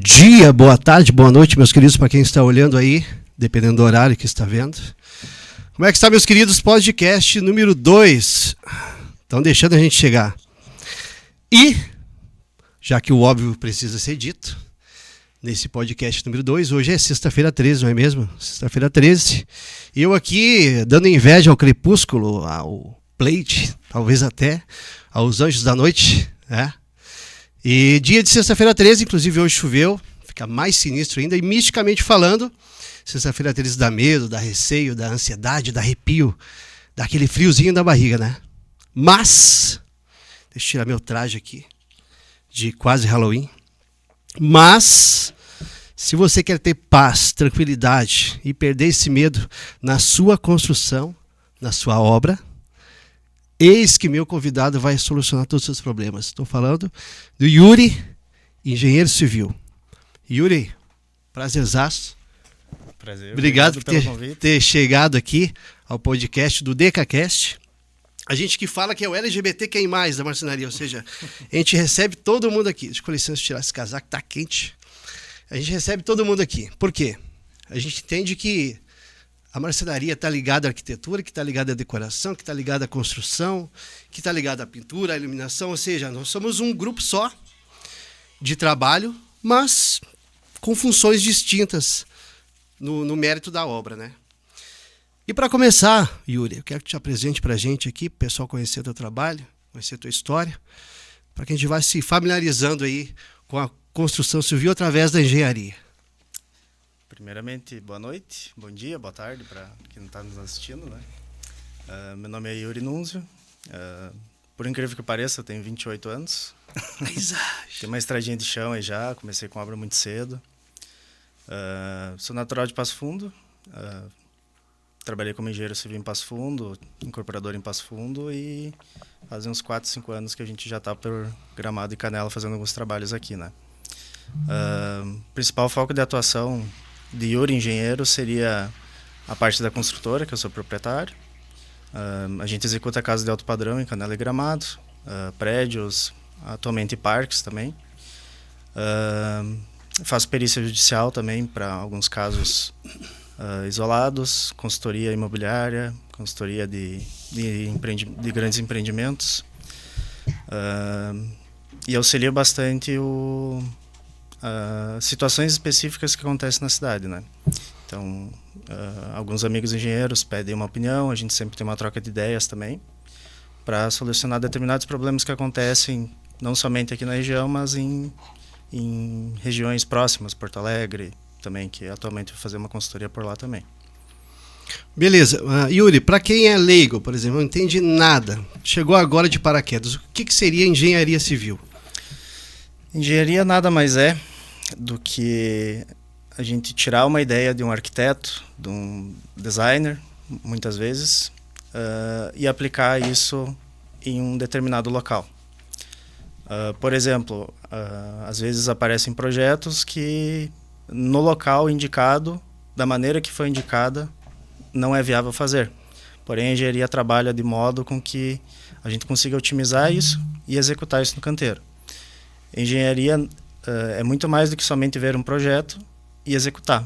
dia, boa tarde, boa noite, meus queridos, para quem está olhando aí, dependendo do horário que está vendo. Como é que está, meus queridos? Podcast número 2. Estão deixando a gente chegar. E, já que o óbvio precisa ser dito, nesse podcast número 2, hoje é sexta-feira 13, não é mesmo? Sexta-feira 13. E eu aqui, dando inveja ao crepúsculo, ao Plate, talvez até aos anjos da noite, né? E dia de sexta-feira 13, inclusive hoje choveu, fica mais sinistro ainda, e misticamente falando, sexta-feira 13 dá medo, dá receio, dá ansiedade, dá arrepio, dá aquele friozinho da barriga, né? Mas, deixa eu tirar meu traje aqui, de quase Halloween, mas, se você quer ter paz, tranquilidade e perder esse medo na sua construção, na sua obra, eis que meu convidado vai solucionar todos os seus problemas. Estou falando do Yuri, engenheiro civil. Yuri, prazerzaço. Prazer. Obrigado por ter chegado aqui ao podcast do DecaCast. A gente que fala que é o LGBT quem mais da marcenaria, ou seja, a gente recebe todo mundo aqui. Deixa com licença tirar esse casaco, tá quente. A gente recebe todo mundo aqui. Por quê? A gente entende que a marcenaria está ligada à arquitetura, que está ligada à decoração, que está ligada à construção, que está ligada à pintura, à iluminação. Ou seja, nós somos um grupo só de trabalho, mas com funções distintas no mérito da obra, né? E para começar, Yuri, eu quero que te apresente para a gente aqui, para o pessoal conhecer o teu trabalho, conhecer a tua história, para que a gente vá se familiarizando aí com a construção civil através da engenharia. Primeiramente, boa noite, bom dia, boa tarde para quem não está nos assistindo, né? Meu nome é Yuri Nunzio, por incrível que pareça, eu tenho 28 anos. Tenho uma estradinha de chão aí já, comecei com obra muito cedo. Sou natural de Passo Fundo, trabalhei como engenheiro civil em Passo Fundo, incorporador em Passo Fundo e faz uns 4, 5 anos que a gente já está por Gramado e Canela fazendo alguns trabalhos aqui, né? Principal foco de atuação de Yuri engenheiro seria a parte da construtora, que eu sou proprietário. A gente executa casas de alto padrão em Canela e Gramado, prédios, atualmente parques também. Faço perícia judicial também para alguns casos isolados, consultoria imobiliária, consultoria de grandes empreendimentos. E auxilio bastante situações específicas que acontecem na cidade, né? Então, alguns amigos engenheiros pedem uma opinião, a gente sempre tem uma troca de ideias também para solucionar determinados problemas que acontecem não somente aqui na região, mas em regiões próximas, Porto Alegre também, que atualmente vou fazer uma consultoria por lá também. Beleza. Yuri, para quem é leigo, por exemplo, não entende nada, chegou agora de paraquedas, o que seria engenharia civil? Engenharia nada mais é do que a gente tirar uma ideia de um arquiteto, de um designer, muitas vezes, e aplicar isso em um determinado local. Por exemplo, às vezes aparecem projetos que no local indicado, da maneira que foi indicada, não é viável fazer. Porém, a engenharia trabalha de modo com que a gente consiga otimizar isso e executar isso no canteiro. Engenharia é muito mais do que somente ver um projeto e executar.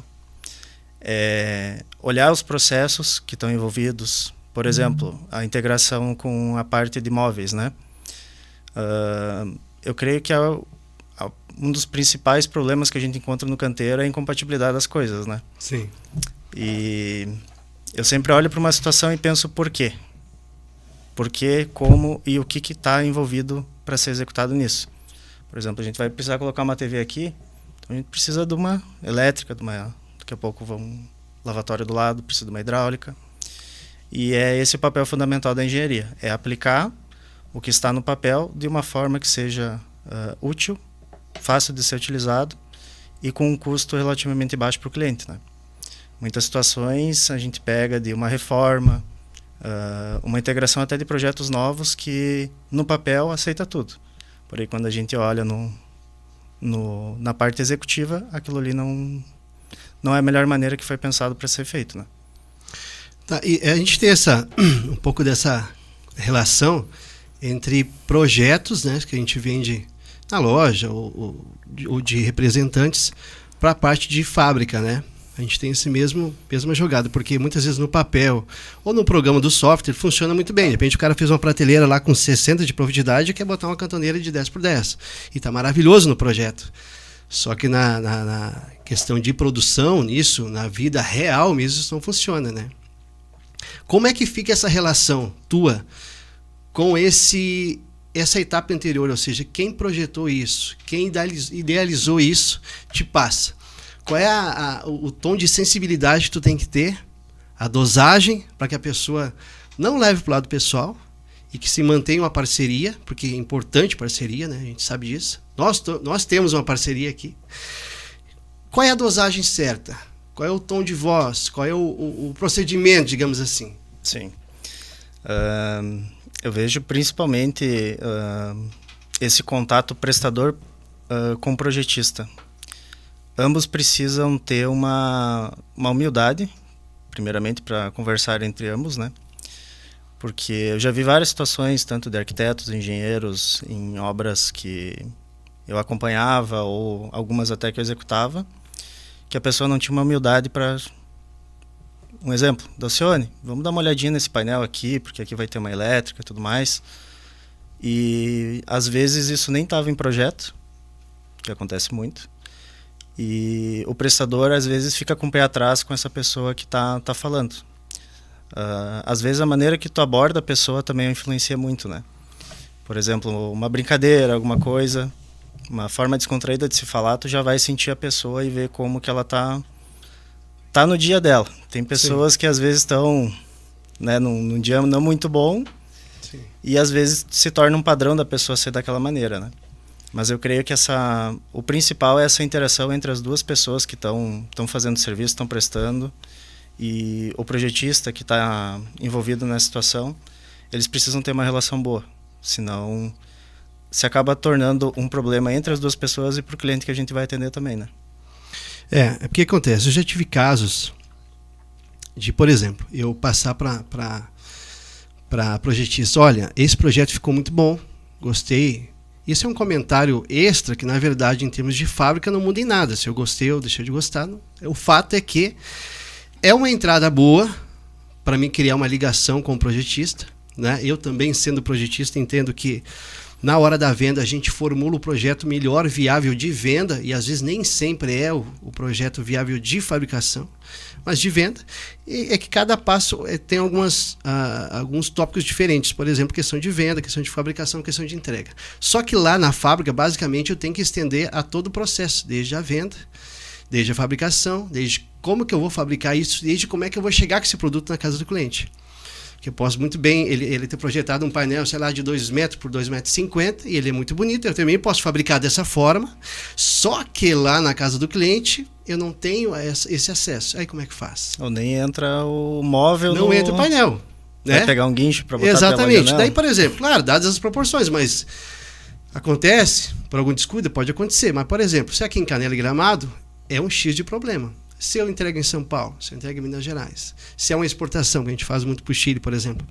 Olhar os processos que estão envolvidos, por exemplo, a integração com a parte de móveis, né? Eu creio que um dos principais problemas que a gente encontra no canteiro é a incompatibilidade das coisas, né? Sim. E eu sempre olho para uma situação e penso por quê? Por quê, como e o que está envolvido para ser executado nisso. Por exemplo, a gente vai precisar colocar uma TV aqui, então a gente precisa de uma elétrica, daqui a pouco um lavatório do lado, precisa de uma hidráulica. E é esse o papel fundamental da engenharia, é aplicar o que está no papel de uma forma que seja útil, fácil de ser utilizado e com um custo relativamente baixo para o cliente, né? Muitas situações a gente pega de uma reforma, uma integração até de projetos novos que no papel aceita tudo. Porém, quando a gente olha na parte executiva, aquilo ali não é a melhor maneira que foi pensado para ser feito, né? Tá, e a gente tem um pouco dessa relação entre projetos, né, que a gente vende na loja ou de representantes para a parte de fábrica, né? A gente tem mesma jogada, porque muitas vezes no papel ou no programa do software funciona muito bem. De repente o cara fez uma prateleira lá com 60 de profundidade e quer botar uma cantoneira de 10x10. E está maravilhoso no projeto. Só que na questão de produção, nisso, na vida real mesmo, isso não funciona, né? Como é que fica essa relação tua com essa etapa anterior? Ou seja, quem projetou isso, quem idealizou isso, te passa. Qual é o tom de sensibilidade que tu tem que ter, a dosagem, para que a pessoa não leve para o lado pessoal e que se mantenha uma parceria, porque é importante parceria, né? A gente sabe disso. Nós temos uma parceria aqui. Qual é a dosagem certa? Qual é o tom de voz? Qual é o procedimento, digamos assim? Sim. Eu vejo principalmente esse contato prestador com projetista. Ambos precisam ter uma humildade, primeiramente, para conversar entre ambos, né? Porque eu já vi várias situações, tanto de arquitetos, engenheiros, em obras que eu acompanhava, ou algumas até que eu executava, que a pessoa não tinha uma humildade para... Um exemplo, Dalcione, vamos dar uma olhadinha nesse painel aqui, porque aqui vai ter uma elétrica e tudo mais. E, às vezes, isso nem estava em projeto, que acontece muito. E o prestador, às vezes, fica com o pé atrás com essa pessoa que tá falando. Às vezes, a maneira que tu aborda a pessoa também influencia muito, né? Por exemplo, uma brincadeira, alguma coisa, uma forma descontraída de se falar, tu já vai sentir a pessoa e ver como que ela tá no dia dela. Tem pessoas Sim. que, às vezes, estão, né, num dia não muito bom. Sim. E, às vezes, se torna um padrão da pessoa ser daquela maneira, né? Mas eu creio que o principal é essa interação entre as duas pessoas que estão fazendo serviço, estão prestando, e o projetista que está envolvido nessa situação. Eles precisam ter uma relação boa, senão se acaba tornando um problema entre as duas pessoas e para o cliente que a gente vai atender também, né? É porque acontece, eu já tive casos de, por exemplo, eu passar para projetista, olha, esse projeto ficou muito bom, gostei. Isso é um comentário extra que, na verdade, em termos de fábrica, não muda em nada. Se eu gostei ou deixei de gostar. Não. O fato é que é uma entrada boa para mim criar uma ligação com o projetista, né? Eu também, sendo projetista, entendo que na hora da venda a gente formula o projeto melhor viável de venda, e às vezes nem sempre é o projeto viável de fabricação, mas de venda. E é que cada passo tem alguns tópicos diferentes, por exemplo, questão de venda, questão de fabricação, questão de entrega. Só que lá na fábrica, basicamente, eu tenho que estender a todo o processo, desde a venda, desde a fabricação, desde como que eu vou fabricar isso, desde como é que eu vou chegar com esse produto na casa do cliente. Que eu posso muito bem ele ter projetado um painel, sei lá, de 2 metros por 2,50 metros, e ele é muito bonito, eu também posso fabricar dessa forma, só que lá na casa do cliente eu não tenho esse acesso. Aí como é que faz? Ou nem entra o móvel. Não entra o painel. Né? Vai pegar um guincho para botar. Exatamente. Daí, por exemplo, claro, dadas as proporções, mas acontece, por algum descuido, pode acontecer, mas, por exemplo, se aqui em Canela e Gramado, é um X de problema. Se eu entrego em São Paulo, se eu entrego em Minas Gerais, se é uma exportação, que a gente faz muito para o Chile, por exemplo,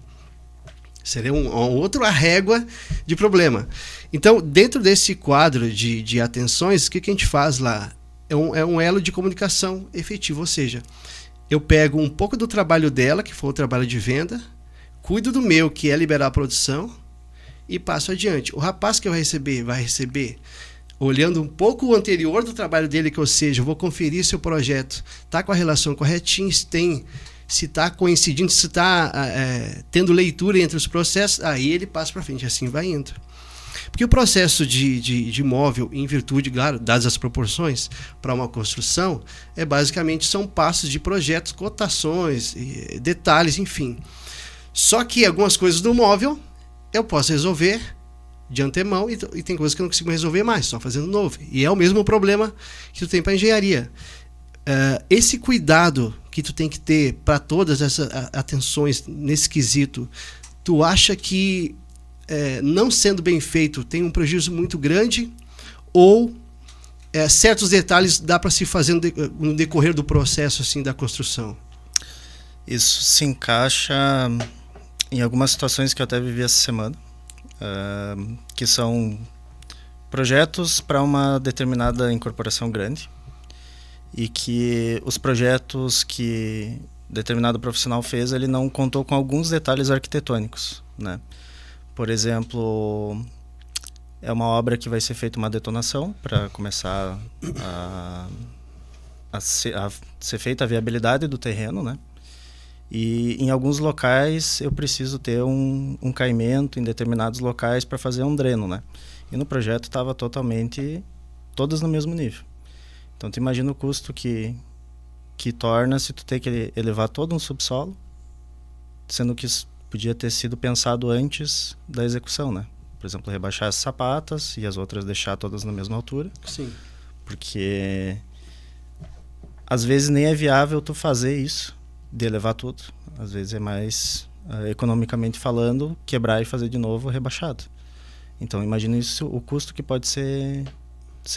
seria outra régua de problema. Então, dentro desse quadro de atenções, o que a gente faz lá? É um elo de comunicação efetivo, ou seja, eu pego um pouco do trabalho dela, que foi o trabalho de venda, cuido do meu, que é liberar a produção, e passo adiante. O rapaz que vai receber olhando um pouco o anterior do trabalho dele, que, ou seja, eu vou conferir se o projeto está com a relação corretinha, se está coincidindo, se está tendo leitura entre os processos, aí ele passa para frente, assim vai indo. Porque o processo de móvel, em virtude, claro, dadas as proporções, para uma construção, basicamente são passos de projetos, cotações, detalhes, enfim. Só que algumas coisas do móvel eu posso resolver de antemão e tem coisas que eu não consigo resolver mais, só fazendo novo. E é o mesmo problema que tu tem para engenharia. Esse cuidado que tu tem que ter para todas essas atenções nesse quesito, tu acha que não sendo bem feito tem um prejuízo muito grande, ou certos detalhes dá para se fazer no decorrer do processo assim, da construção? Isso se encaixa em algumas situações que eu até vivi essa semana, que são projetos para uma determinada incorporação grande e que os projetos que determinado profissional fez, ele não contou com alguns detalhes arquitetônicos, né? Por exemplo, é uma obra que vai ser feita uma detonação para começar a ser feita a viabilidade do terreno, né? E em alguns locais eu preciso ter um caimento em determinados locais para fazer um dreno, né? E no projeto estava todas no mesmo nível. Então tu imagina o custo que torna se tu ter que elevar todo um subsolo, sendo que isso podia ter sido pensado antes da execução, né? Por exemplo, rebaixar as sapatas e as outras deixar todas na mesma altura. Sim. Porque às vezes nem é viável tu fazer isso, de elevar tudo. Às vezes é mais, economicamente falando, quebrar e fazer de novo rebaixado. Então imagina isso, o custo que pode ser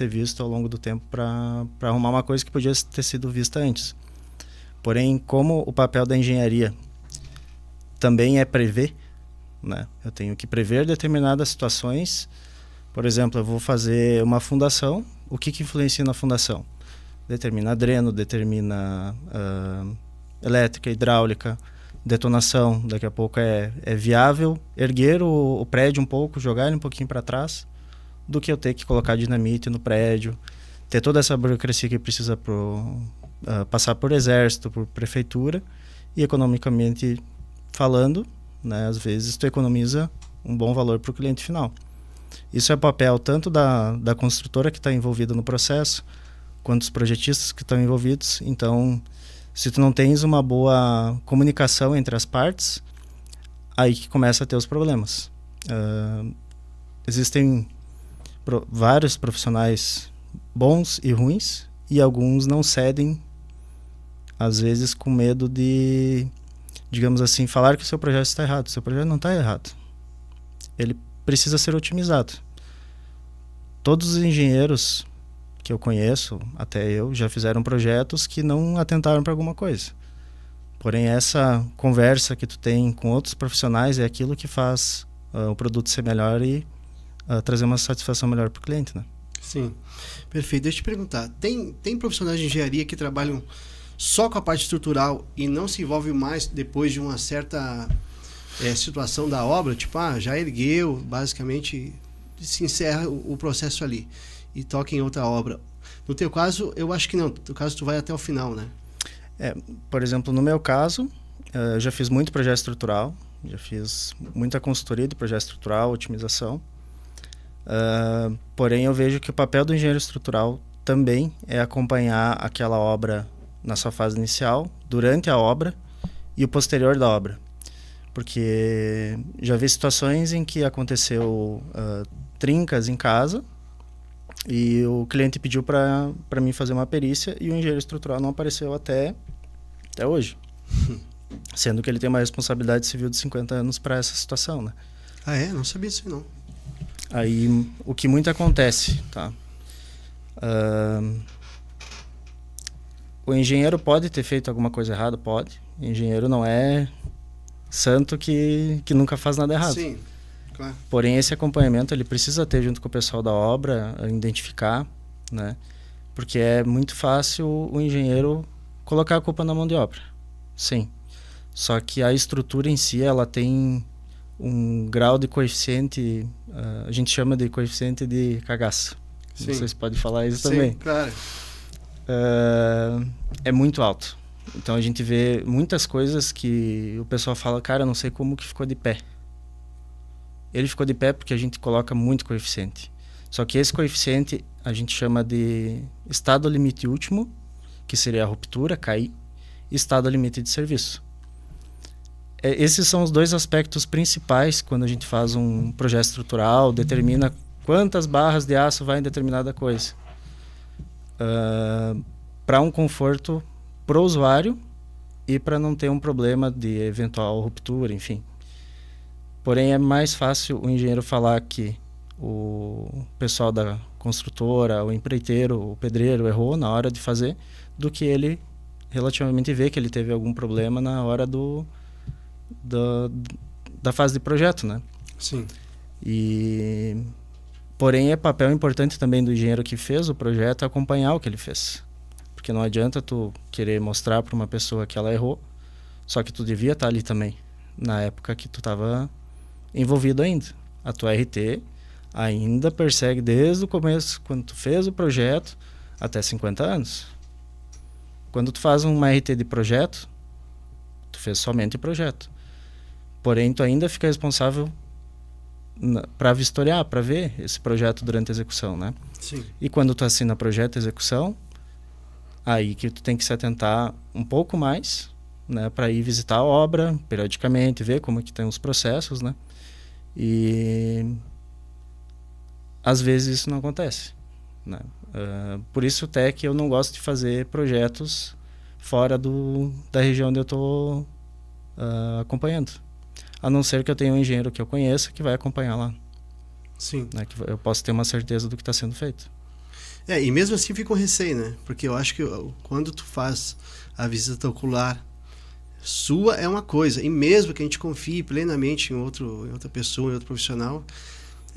visto ao longo do tempo para arrumar uma coisa que podia ter sido vista antes. Porém, como o papel da engenharia também é prever, né? Eu tenho que prever determinadas situações. Por exemplo, eu vou fazer uma fundação. O que influencia na fundação? Determina dreno, determina elétrica, hidráulica, detonação. Daqui a pouco é viável erguer o prédio um pouco, jogar ele um pouquinho para trás, do que eu ter que colocar dinamite no prédio, ter toda essa burocracia que precisa passar por exército, por prefeitura, e economicamente falando, né, às vezes tu economiza um bom valor para o cliente final. Isso é papel tanto da construtora que está envolvida no processo, quanto dos projetistas que estão envolvidos. Então, se tu não tens uma boa comunicação entre as partes, aí que começa a ter os problemas. Existem vários profissionais bons e ruins, e alguns não cedem, às vezes com medo de, digamos assim, falar que o seu projeto está errado. O seu projeto não está errado. Ele precisa ser otimizado. Todos os engenheiros que eu conheço, até eu, já fizeram projetos que não atentaram para alguma coisa. Porém, essa conversa que tu tem com outros profissionais é aquilo que faz o produto ser melhor e trazer uma satisfação melhor para o cliente, né? Sim, perfeito. Deixa eu te perguntar, tem profissionais de engenharia que trabalham só com a parte estrutural e não se envolvem mais depois de uma certa situação da obra? Tipo, já ergueu, basicamente se encerra o processo ali e toca em outra obra. No teu caso, eu acho que não. No teu caso, tu vai até o final, né? Por exemplo, no meu caso, eu já fiz muito projeto estrutural, já fiz muita consultoria de projeto estrutural, otimização. Porém, eu vejo que o papel do engenheiro estrutural também é acompanhar aquela obra na sua fase inicial, durante a obra e o posterior da obra. Porque já vi situações em que aconteceu trincas em casa e o cliente pediu para mim fazer uma perícia e o engenheiro estrutural não apareceu até hoje. Sendo que ele tem uma responsabilidade civil de 50 anos para essa situação, né? Não sabia disso não. Aí, o que muito acontece, tá? O engenheiro pode ter feito alguma coisa errada? Pode. O engenheiro não é santo que nunca faz nada errado. Sim, claro. Porém, esse acompanhamento ele precisa ter junto com o pessoal da obra, identificar, né? Porque é muito fácil o engenheiro colocar a culpa na mão de obra. Sim. Só que a estrutura em si, ela tem um grau de coeficiente, a gente chama de coeficiente de cagaço. Sim. Não sei se pode falar isso. Sim, também. Claro. É muito alto. Então a gente vê muitas coisas que o pessoal fala, cara, eu não sei como que ficou de pé. Ele ficou de pé porque a gente coloca muito coeficiente. Só que esse coeficiente a gente chama de estado limite último, que seria a ruptura, cair, e estado limite de serviço. Esses são os dois aspectos principais quando a gente faz um projeto estrutural, determina quantas barras de aço vai em determinada coisa. Para um conforto para o usuário e para não ter um problema de eventual ruptura, enfim. Porém, é mais fácil o engenheiro falar que o pessoal da construtora, o empreiteiro, o pedreiro errou na hora de fazer, do que ele relativamente ver que ele teve algum problema na hora da fase de projeto, né? Sim. E Porém, é papel importante também do engenheiro que fez o projeto acompanhar o que ele fez. Porque não adianta tu querer mostrar para uma pessoa que ela errou, só que tu devia estar ali também, na época que tu estava envolvido ainda. A tua RT ainda persegue desde o começo, quando tu fez o projeto, até 50 anos. Quando tu faz uma RT de projeto, tu fez somente projeto. Porém, tu ainda fica responsável para vistoriar, para ver esse projeto durante a execução, né? Sim. E quando tu assina projeto e execução, aí que tu tem que se atentar um pouco mais, né, para ir visitar a obra periodicamente, ver como é que tem os processos, né? E às vezes isso não acontece, né? Por isso até que eu não gosto de fazer projetos fora da região onde eu estou acompanhando. A não ser que eu tenha um engenheiro que eu conheça que vai acompanhar lá. Sim. Né, que eu posso ter uma certeza do que está sendo feito. E mesmo assim fica um receio, né? Porque eu acho que quando tu faz a visita ocular, sua é uma coisa, e mesmo que a gente confie plenamente em outra pessoa, em outro profissional,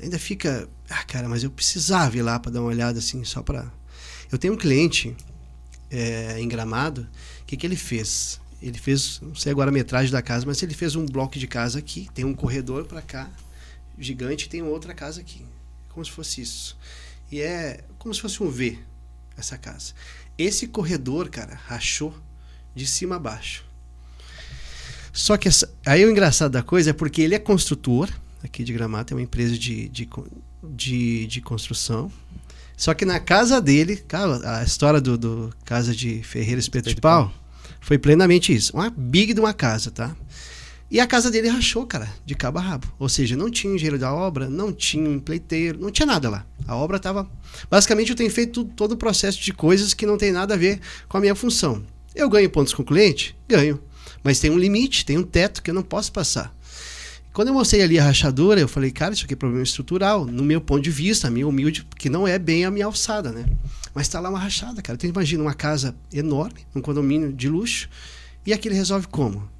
ainda fica, cara, mas eu precisava ir lá para dar uma olhada assim, só para... Eu tenho um cliente em Gramado, o que ele fez? Ele fez, não sei agora a metragem da casa, mas ele fez um bloco de casa aqui, tem um corredor para cá, gigante, e tem outra casa aqui, como se fosse isso. E é como se fosse um V, essa casa. Esse corredor, cara, rachou de cima a baixo. Só que aí o engraçado da coisa é porque ele é construtor, aqui de Gramado, tem uma empresa de construção. Só que na casa dele, cara, a história do casa de Ferreira Espeto de Pau foi plenamente isso. Uma big de uma casa, tá? E a casa dele rachou, cara, de cabo a rabo. Ou seja, não tinha engenheiro da obra, não tinha um pleiteiro, não tinha nada lá. A obra estava... Basicamente, eu tenho feito todo o processo de coisas que não tem nada a ver com a minha função. Eu ganho pontos com o cliente? Ganho. Mas tem um limite, tem um teto que eu não posso passar. Quando eu mostrei ali a rachadura, eu falei, cara, isso aqui é problema estrutural. No meu ponto de vista, a minha humilde, que não é bem a minha alçada, né? Mas está lá uma rachada, cara. Então, imagina uma casa enorme, um condomínio de luxo, e aquilo resolve como?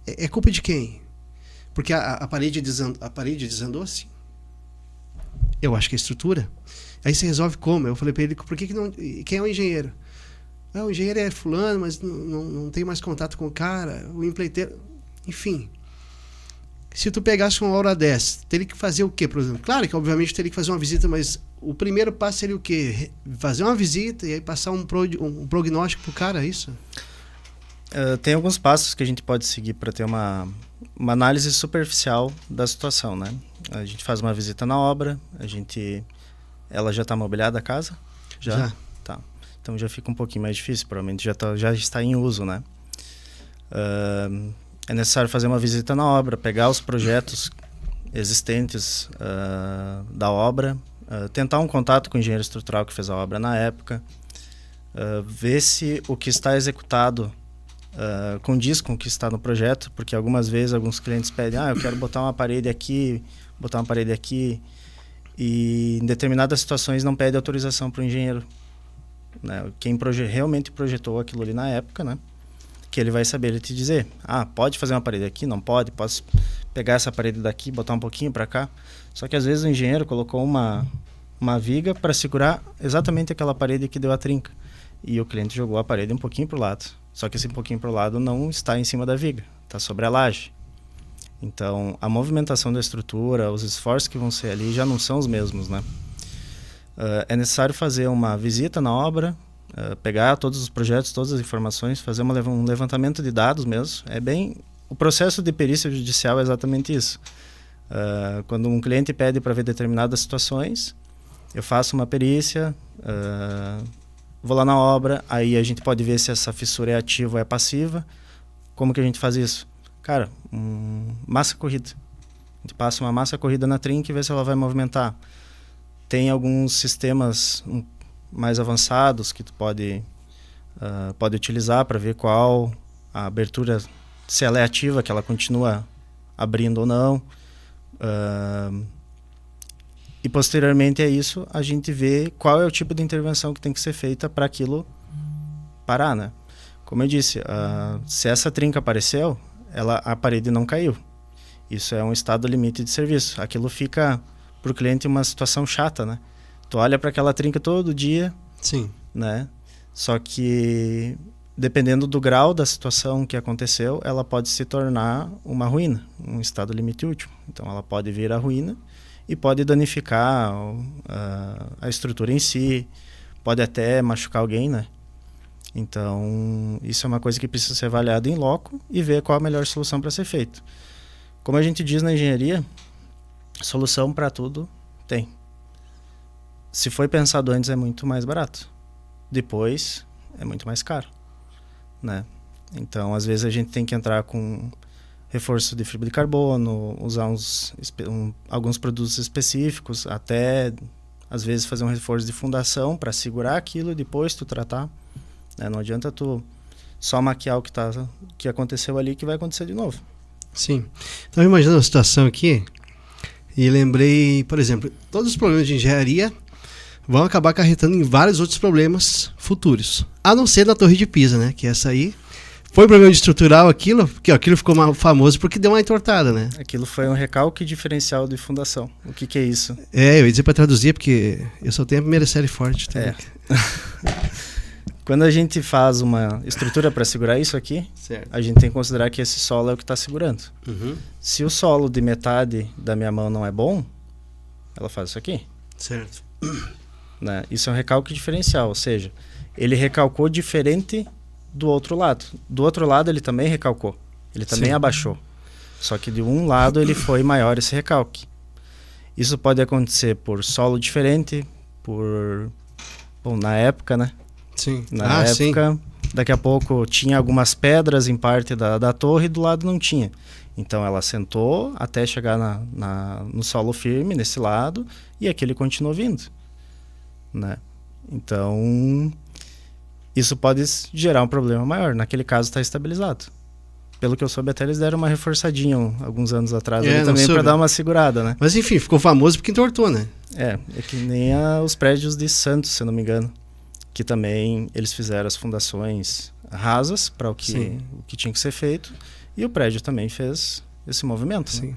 É culpa de quem? Porque a parede desandou assim? Eu acho que é estrutura. Aí você resolve como? Eu falei para ele, por que não... Quem é o engenheiro? O engenheiro é fulano, mas não tem mais contato com o cara, o empleiteiro... Enfim. Se tu pegasse uma hora dessa, teria que fazer o quê, por exemplo? Claro que, obviamente, teria que fazer uma visita, mas o primeiro passo seria o quê? Fazer uma visita e aí passar um prognóstico pro cara, é isso? Tem alguns passos que a gente pode seguir para ter uma análise superficial da situação, né? A gente faz uma visita na obra, ela já está mobiliada a casa? Já. Tá. Então já fica um pouquinho mais difícil, provavelmente já está em uso, né? É necessário fazer uma visita na obra, pegar os projetos existentes da obra, tentar um contato com o engenheiro estrutural que fez a obra na época, ver se o que está executado condiz com o que está no projeto, porque algumas vezes alguns clientes pedem, eu quero botar uma parede aqui, e em determinadas situações não pede autorização para o engenheiro, né? Quem realmente projetou aquilo ali na época, né? Que ele vai saber te dizer, pode fazer uma parede aqui, não pode, posso pegar essa parede daqui, botar um pouquinho para cá. Só que às vezes o engenheiro colocou uma viga para segurar exatamente aquela parede que deu a trinca, e o cliente jogou a parede um pouquinho para o lado. Só que esse pouquinho para o lado não está em cima da viga, está sobre a laje. Então, a movimentação da estrutura, os esforços que vão ser ali já não são os mesmos, né? É necessário fazer uma visita na obra, pegar todos os projetos, todas as informações, fazer um levantamento de dados mesmo. O processo de perícia judicial é exatamente isso. Quando um cliente pede para ver determinadas situações, eu faço uma perícia, vou lá na obra, aí a gente pode ver se essa fissura é ativa ou é passiva. Como que a gente faz isso? Cara, massa corrida. A gente passa uma massa corrida na trinca e vê se ela vai movimentar. Tem alguns sistemas mais avançados que tu pode utilizar para ver qual a abertura, se ela é ativa, que ela continua abrindo ou não. E posteriormente a isso, a gente vê qual é o tipo de intervenção que tem que ser feita para aquilo parar, né? Como eu disse, se essa trinca apareceu, a parede não caiu. Isso é um estado limite de serviço. Aquilo fica para o cliente uma situação chata, né? Tu olha para aquela trinca todo dia, Sim. né? Só que dependendo do grau da situação que aconteceu, ela pode se tornar uma ruína, um estado limite último. Então ela pode vir a ruína e pode danificar a estrutura em si, pode até machucar alguém, né? Então isso é uma coisa que precisa ser avaliada em loco e ver qual a melhor solução para ser feito. Como a gente diz na engenharia, solução para tudo tem. Se foi pensado antes, é muito mais barato. Depois, é muito mais caro, né? Então, às vezes, a gente tem que entrar com reforço de fibra de carbono, usar alguns produtos específicos, até, às vezes, fazer um reforço de fundação para segurar aquilo e depois tu tratar, né? Não adianta tu só maquiar o que aconteceu ali, que vai acontecer de novo. Sim. Então, imaginando a situação aqui, e lembrei, por exemplo, todos os problemas de engenharia vão acabar acarretando em vários outros problemas futuros. A não ser na Torre de Pisa, né? Que essa aí foi um problema estrutural, aquilo ficou famoso porque deu uma entortada, né? Aquilo foi um recalque diferencial de fundação. O que é isso? Eu ia dizer para traduzir, porque eu só tenho a primeira série forte. Quando a gente faz uma estrutura para segurar isso aqui, certo, a gente tem que considerar que esse solo é o que está segurando. Uhum. Se o solo de metade da minha mão não é bom, ela faz isso aqui. Certo. Né? Isso é um recalque diferencial, ou seja, ele recalcou diferente do outro lado. Do outro lado ele também recalcou, ele também Sim. abaixou. Só que de um lado ele foi maior esse recalque. Isso pode acontecer por solo diferente, na época, né? Sim. Na época, sim. Daqui a pouco tinha algumas pedras em parte da torre e do lado não tinha. Então ela sentou até chegar no solo firme, nesse lado, e aqui ele continuou vindo, né? Então, isso pode gerar um problema maior. Naquele caso está estabilizado. Pelo que eu soube, até eles deram uma reforçadinha alguns anos atrás ali também para dar uma segurada, né? Mas enfim, ficou famoso porque entortou, né? É que nem os prédios de Santos, se eu não me engano, que também eles fizeram as fundações rasas para o que tinha que ser feito, e o prédio também fez esse movimento. Sim. Né?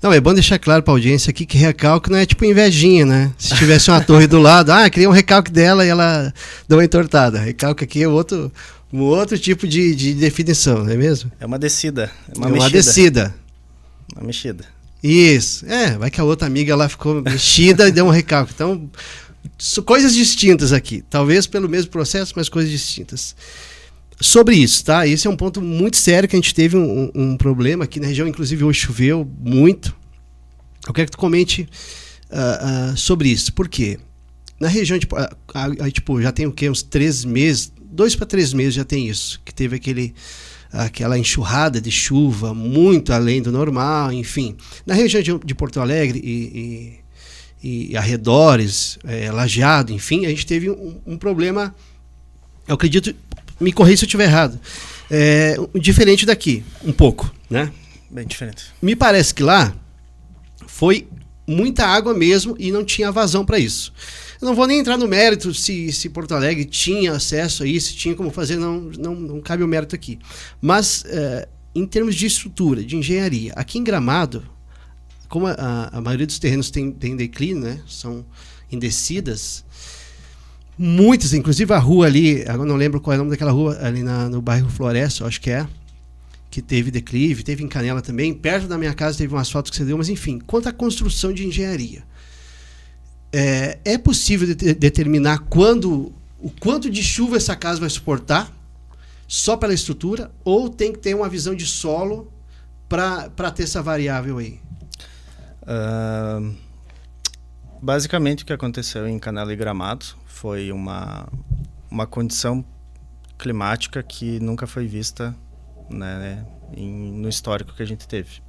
Não, é bom deixar claro para a audiência aqui que recalque não é tipo invejinha, né? Se tivesse uma torre do lado, queria um recalque dela e ela deu uma entortada. Recalque aqui é um outro tipo de definição, não é mesmo? É uma descida. Uma descida. Uma mexida. Isso. Vai que a outra amiga lá ficou mexida e deu um recalque. Então, coisas distintas aqui. Talvez pelo mesmo processo, mas coisas distintas. Sobre isso, tá? Esse é um ponto muito sério que a gente teve um problema aqui na região, inclusive hoje choveu muito. Eu quero que tu comente sobre isso. Por quê? Na região, já tem o quê? Uns 3 meses, 2 para 3 meses já tem isso, que teve aquela enxurrada de chuva muito além do normal, enfim. Na região de Porto Alegre e arredores, Lajeado, enfim, a gente teve um problema, eu acredito, me corrija se eu estiver errado, diferente daqui, um pouco, né? Bem diferente. Me parece que lá foi muita água mesmo e não tinha vazão para isso. Eu não vou nem entrar no mérito se Porto Alegre tinha acesso a isso, se tinha como fazer, não cabe o mérito aqui. Mas, em termos de estrutura, de engenharia, aqui em Gramado, como a maioria dos terrenos tem declínio, né? São em descidas, muitas, inclusive a rua ali, agora não lembro qual é o nome daquela rua, ali no bairro Floresta, eu acho que teve declive, teve em Canela também, perto da minha casa teve um asfalto que cedeu, mas enfim, quanto à construção de engenharia, é possível determinar o quanto de chuva essa casa vai suportar, só pela estrutura, ou tem que ter uma visão de solo para ter essa variável aí? Basicamente o que aconteceu em Canela e Gramado foi uma condição climática que nunca foi vista, né, no histórico que a gente teve.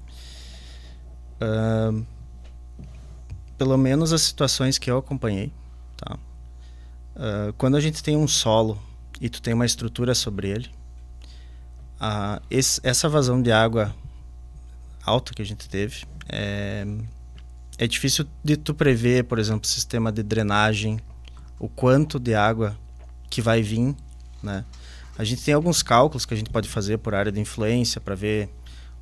Pelo menos as situações que eu acompanhei, tá? Quando a gente tem um solo e tu tem uma estrutura sobre ele, essa vazão de água alta que a gente teve, é difícil de tu prever, por exemplo, o sistema de drenagem, o quanto de água que vai vir, né? A gente tem alguns cálculos que a gente pode fazer por área de influência para ver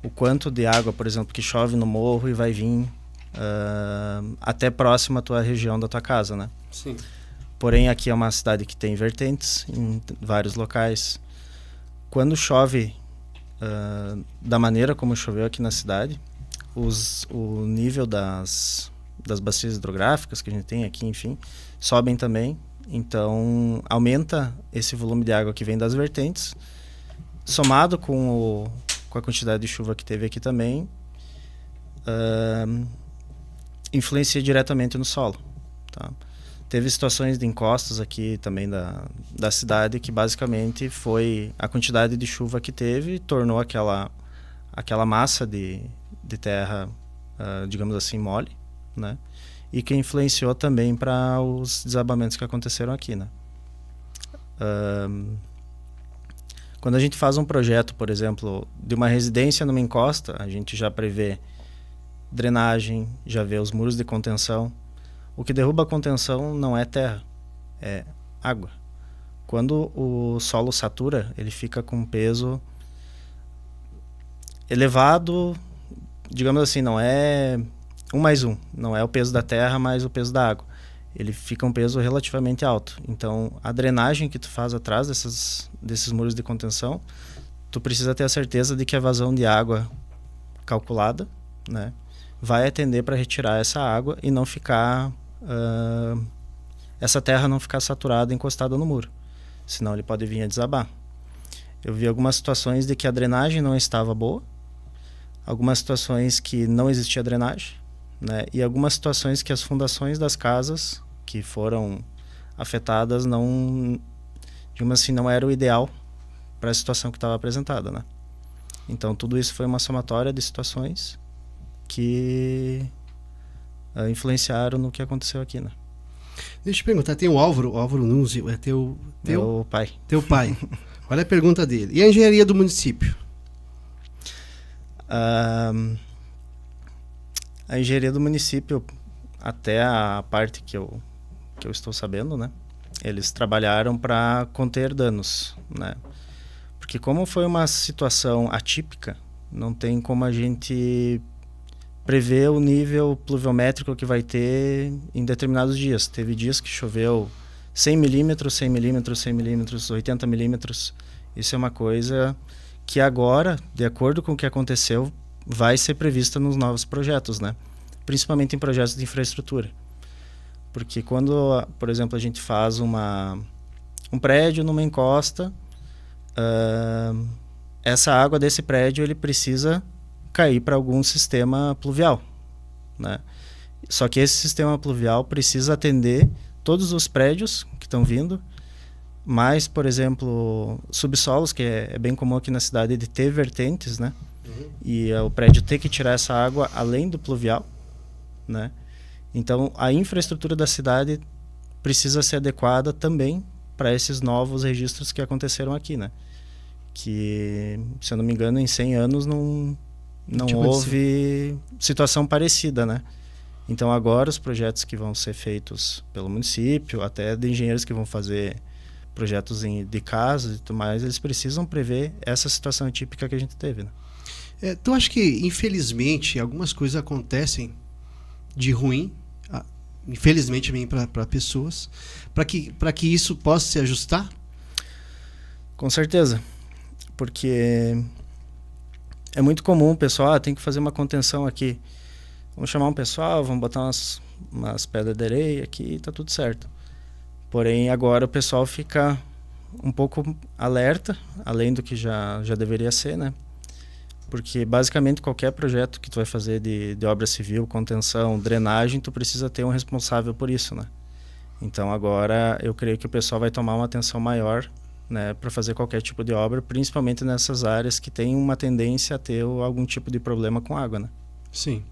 o quanto de água, por exemplo, que chove no morro e vai vir até próximo à tua região da tua casa, né? Sim. Porém, aqui é uma cidade que tem vertentes em vários locais. Quando chove da maneira como choveu aqui na cidade, o nível das bacias hidrográficas que a gente tem aqui, enfim, sobem também. Então, aumenta esse volume de água que vem das vertentes, somado com a quantidade de chuva que teve aqui também, influencia diretamente no solo, tá? Teve situações de encostas aqui também da cidade que basicamente foi a quantidade de chuva que teve, tornou aquela massa de terra, digamos assim, mole, né? E que influenciou também para os desabamentos que aconteceram aqui, né? Quando a gente faz um projeto, por exemplo, de uma residência numa encosta, a gente já prevê drenagem, já vê os muros de contenção. O que derruba a contenção não é terra, é água. Quando o solo satura, ele fica com um peso elevado, digamos assim, não é 1+1, não é o peso da terra mais o peso da água. Ele fica um peso relativamente alto. Então, a drenagem que tu faz atrás desses muros de contenção, tu precisa ter a certeza de que a vazão de água calculada, né, vai atender para retirar essa água e não ficar essa terra não ficar saturada, encostada no muro, senão ele pode vir a desabar. Eu vi algumas situações de que a drenagem não estava boa, algumas situações que não existia drenagem, né, e algumas situações que as fundações das casas que foram afetadas não, digamos assim, não era o ideal para a situação que estava apresentada, né? Então tudo isso foi uma somatória de situações que influenciaram no que aconteceu aqui, né? Deixa eu perguntar, tem o Álvaro Nunzio, é teu pai. Teu pai. Olha a pergunta dele. E a engenharia do município? A engenharia do município, até a parte que eu estou sabendo, né? Eles trabalharam para conter danos, né? Porque como foi uma situação atípica, não tem como a gente prever o nível pluviométrico que vai ter em determinados dias. Teve dias que choveu 100 milímetros, 100 milímetros, 100 milímetros, 80 milímetros. Isso é uma coisa que agora, de acordo com o que aconteceu, vai ser prevista nos novos projetos, né? Principalmente em projetos de infraestrutura. Porque quando, por exemplo, a gente faz um prédio numa encosta, essa água desse prédio ele precisa cair para algum sistema pluvial, né? Só que esse sistema pluvial precisa atender todos os prédios que estão vindo, mais, por exemplo, subsolos, que é bem comum aqui na cidade de ter vertentes, né? E o prédio ter que tirar essa água além do pluvial, né? Então, a infraestrutura da cidade precisa ser adequada também para esses novos registros que aconteceram aqui, né? Que, se eu não me engano, em 100 anos não houve situação parecida, né? Então, agora os projetos que vão ser feitos pelo município, até de engenheiros que vão fazer projetos de casas e tudo mais, eles precisam prever essa situação atípica que a gente teve, né? Tu acha que, infelizmente, algumas coisas acontecem de ruim, infelizmente vem para pessoas, para que isso possa se ajustar? Com certeza, porque é muito comum o pessoal, tem que fazer uma contenção aqui. Vamos chamar um pessoal, vamos botar umas pedras de areia aqui e tá tudo certo. Porém, agora o pessoal fica um pouco alerta, além do que já deveria ser, né? Porque basicamente qualquer projeto que tu vai fazer de obra civil, contenção, drenagem, tu precisa ter um responsável por isso, né? Então agora eu creio que o pessoal vai tomar uma atenção maior, né, para fazer qualquer tipo de obra, principalmente nessas áreas que tem uma tendência a ter algum tipo de problema com água, né? Sim.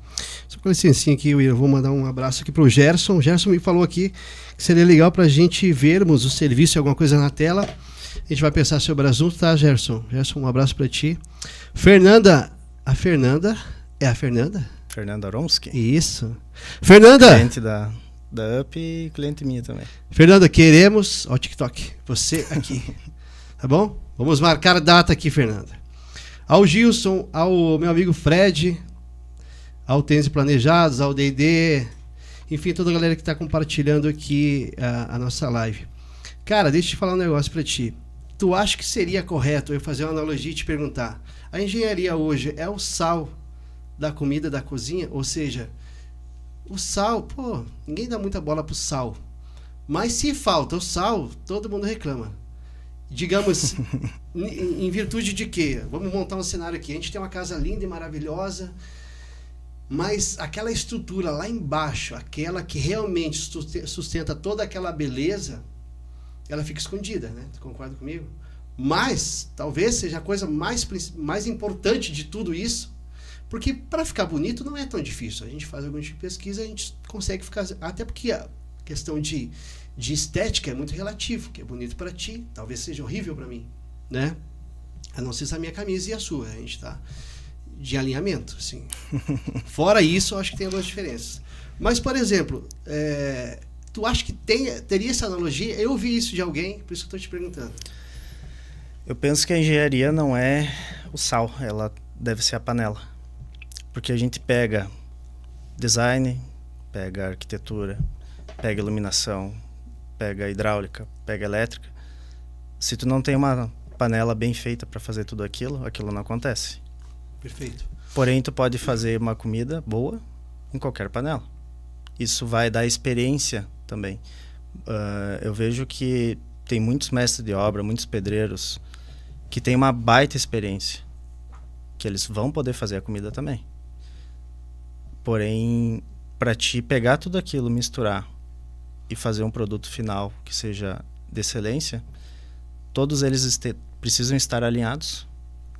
Só com licencinha aqui, eu vou mandar um abraço aqui para o Gerson. O Gerson me falou aqui que seria legal para a gente vermos o serviço, alguma coisa na tela. A gente vai pensar sobre o assunto, tá, Gerson? Gerson, um abraço para ti. Fernanda, a Fernanda Aromski. Isso. Fernanda! Cliente da UP e cliente minha também. Fernanda, queremos ao TikTok, você aqui. Tá bom? Vamos marcar a data aqui, Fernanda. Ao Gilson, ao meu amigo Fred, ao Tênis Planejados, ao D&D, enfim, toda a galera que está compartilhando aqui a nossa live. Cara, deixa eu te falar um negócio para ti. Tu acha que seria correto eu fazer uma analogia e te perguntar, a engenharia hoje é o sal da comida, da cozinha? Ou seja, o sal, pô, ninguém dá muita bola pro sal. Mas se falta o sal, todo mundo reclama. Digamos, em virtude de quê? Vamos montar um cenário aqui. A gente tem uma casa linda e maravilhosa, mas aquela estrutura lá embaixo, aquela que realmente sustenta toda aquela beleza, ela fica escondida, né? Tu concorda comigo? Mas, talvez seja a coisa mais importante de tudo isso, porque para ficar bonito não é tão difícil. A gente faz algum tipo de pesquisa, a gente consegue ficar... Até porque a questão de estética é muito relativo. O que é bonito para ti, talvez seja horrível para mim, né? A não ser se a minha camisa e a sua. A gente tá de alinhamento, assim. Fora isso, eu acho que tem algumas diferenças. Mas, por exemplo, tu acha que teria essa analogia? Eu ouvi isso de alguém, por isso que eu estou te perguntando. Eu penso que a engenharia não é o sal, ela deve ser a panela. Porque a gente pega design, pega arquitetura, pega iluminação, pega hidráulica, pega elétrica. Se tu não tem uma panela bem feita para fazer tudo aquilo, aquilo não acontece. Perfeito. Porém, tu pode fazer uma comida boa em qualquer panela. Isso vai dar experiência também. Eu vejo que tem muitos mestres de obra, muitos pedreiros, que têm uma baita experiência, que eles vão poder fazer a comida também. Porém, para ti pegar tudo aquilo, misturar e fazer um produto final que seja de excelência, todos eles precisam estar alinhados,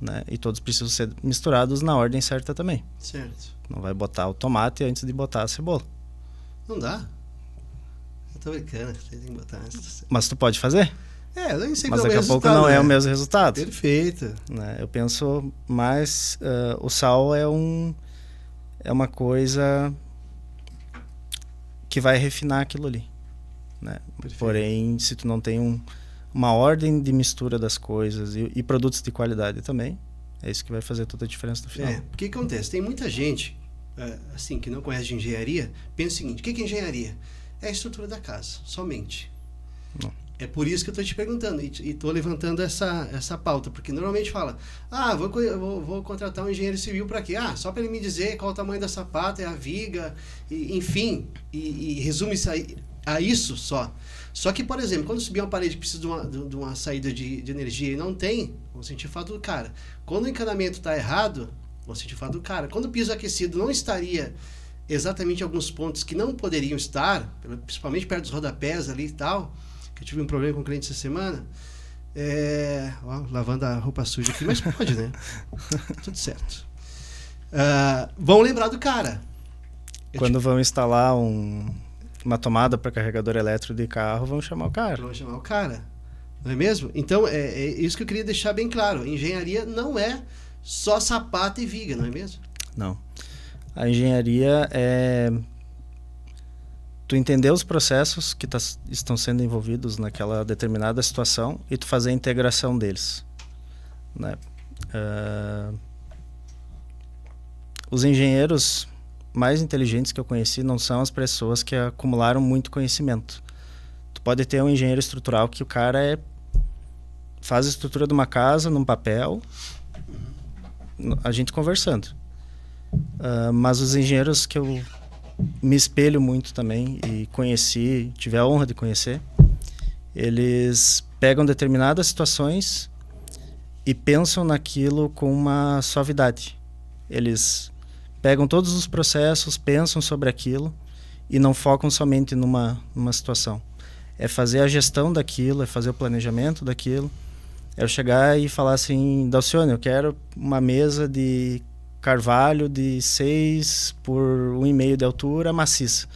né? E todos precisam ser misturados na ordem certa também. Certo. Não vai botar o tomate antes de botar a cebola. Não dá. Eu tô brincando, tem que botar antes. Mas tu pode fazer? Eu nem sei mas qual é o daqui a pouco resultado, não né? é o mesmo resultado. Perfeito. Né? Eu penso mais... o sal é uma coisa que vai refinar aquilo ali. Né? Porém, se tu não tem uma ordem de mistura das coisas e produtos de qualidade também, é isso que vai fazer toda a diferença no final. O que acontece? Tem muita gente assim, que não conhece de engenharia, pensa o seguinte, o que é engenharia? É a estrutura da casa, somente. Não. É por isso que eu estou te perguntando e estou levantando essa pauta, porque normalmente fala, vou contratar um engenheiro civil para quê? Só para ele me dizer qual o tamanho da sapata, é a viga, enfim, e resume isso a isso só. Só que, por exemplo, quando subir uma parede que precisa de uma saída de energia e não tem, vou sentir falta do cara. Quando o encanamento está errado, vou sentir falta do cara. Quando o piso aquecido não estaria exatamente em alguns pontos que não poderiam estar, principalmente perto dos rodapés ali e tal, que eu tive um problema com o cliente essa semana, lavando a roupa suja aqui, mas pode, né? Tudo certo. Vão lembrar do cara. Quando vão instalar uma tomada para carregador elétrico de carro, vão chamar o cara. Vão chamar o cara, não é mesmo? Então, é isso que eu queria deixar bem claro. Engenharia não é só sapata e viga, não é mesmo? Não. A engenharia é tu entender os processos que estão sendo envolvidos naquela determinada situação e tu fazer a integração deles. Né? Os engenheiros mais inteligentes que eu conheci não são as pessoas que acumularam muito conhecimento. Tu pode ter um engenheiro estrutural que o cara faz a estrutura de uma casa num papel, a gente conversando. Mas os engenheiros que eu me espelho muito também e conheci, tive a honra de conhecer, eles pegam determinadas situações e pensam naquilo com uma suavidade. Eles pegam todos os processos, pensam sobre aquilo e não focam somente numa situação. É fazer a gestão daquilo, é fazer o planejamento daquilo. É eu chegar e falar assim, Dalcione, eu quero uma mesa de carvalho de 6 por 1,5 de altura, maciça.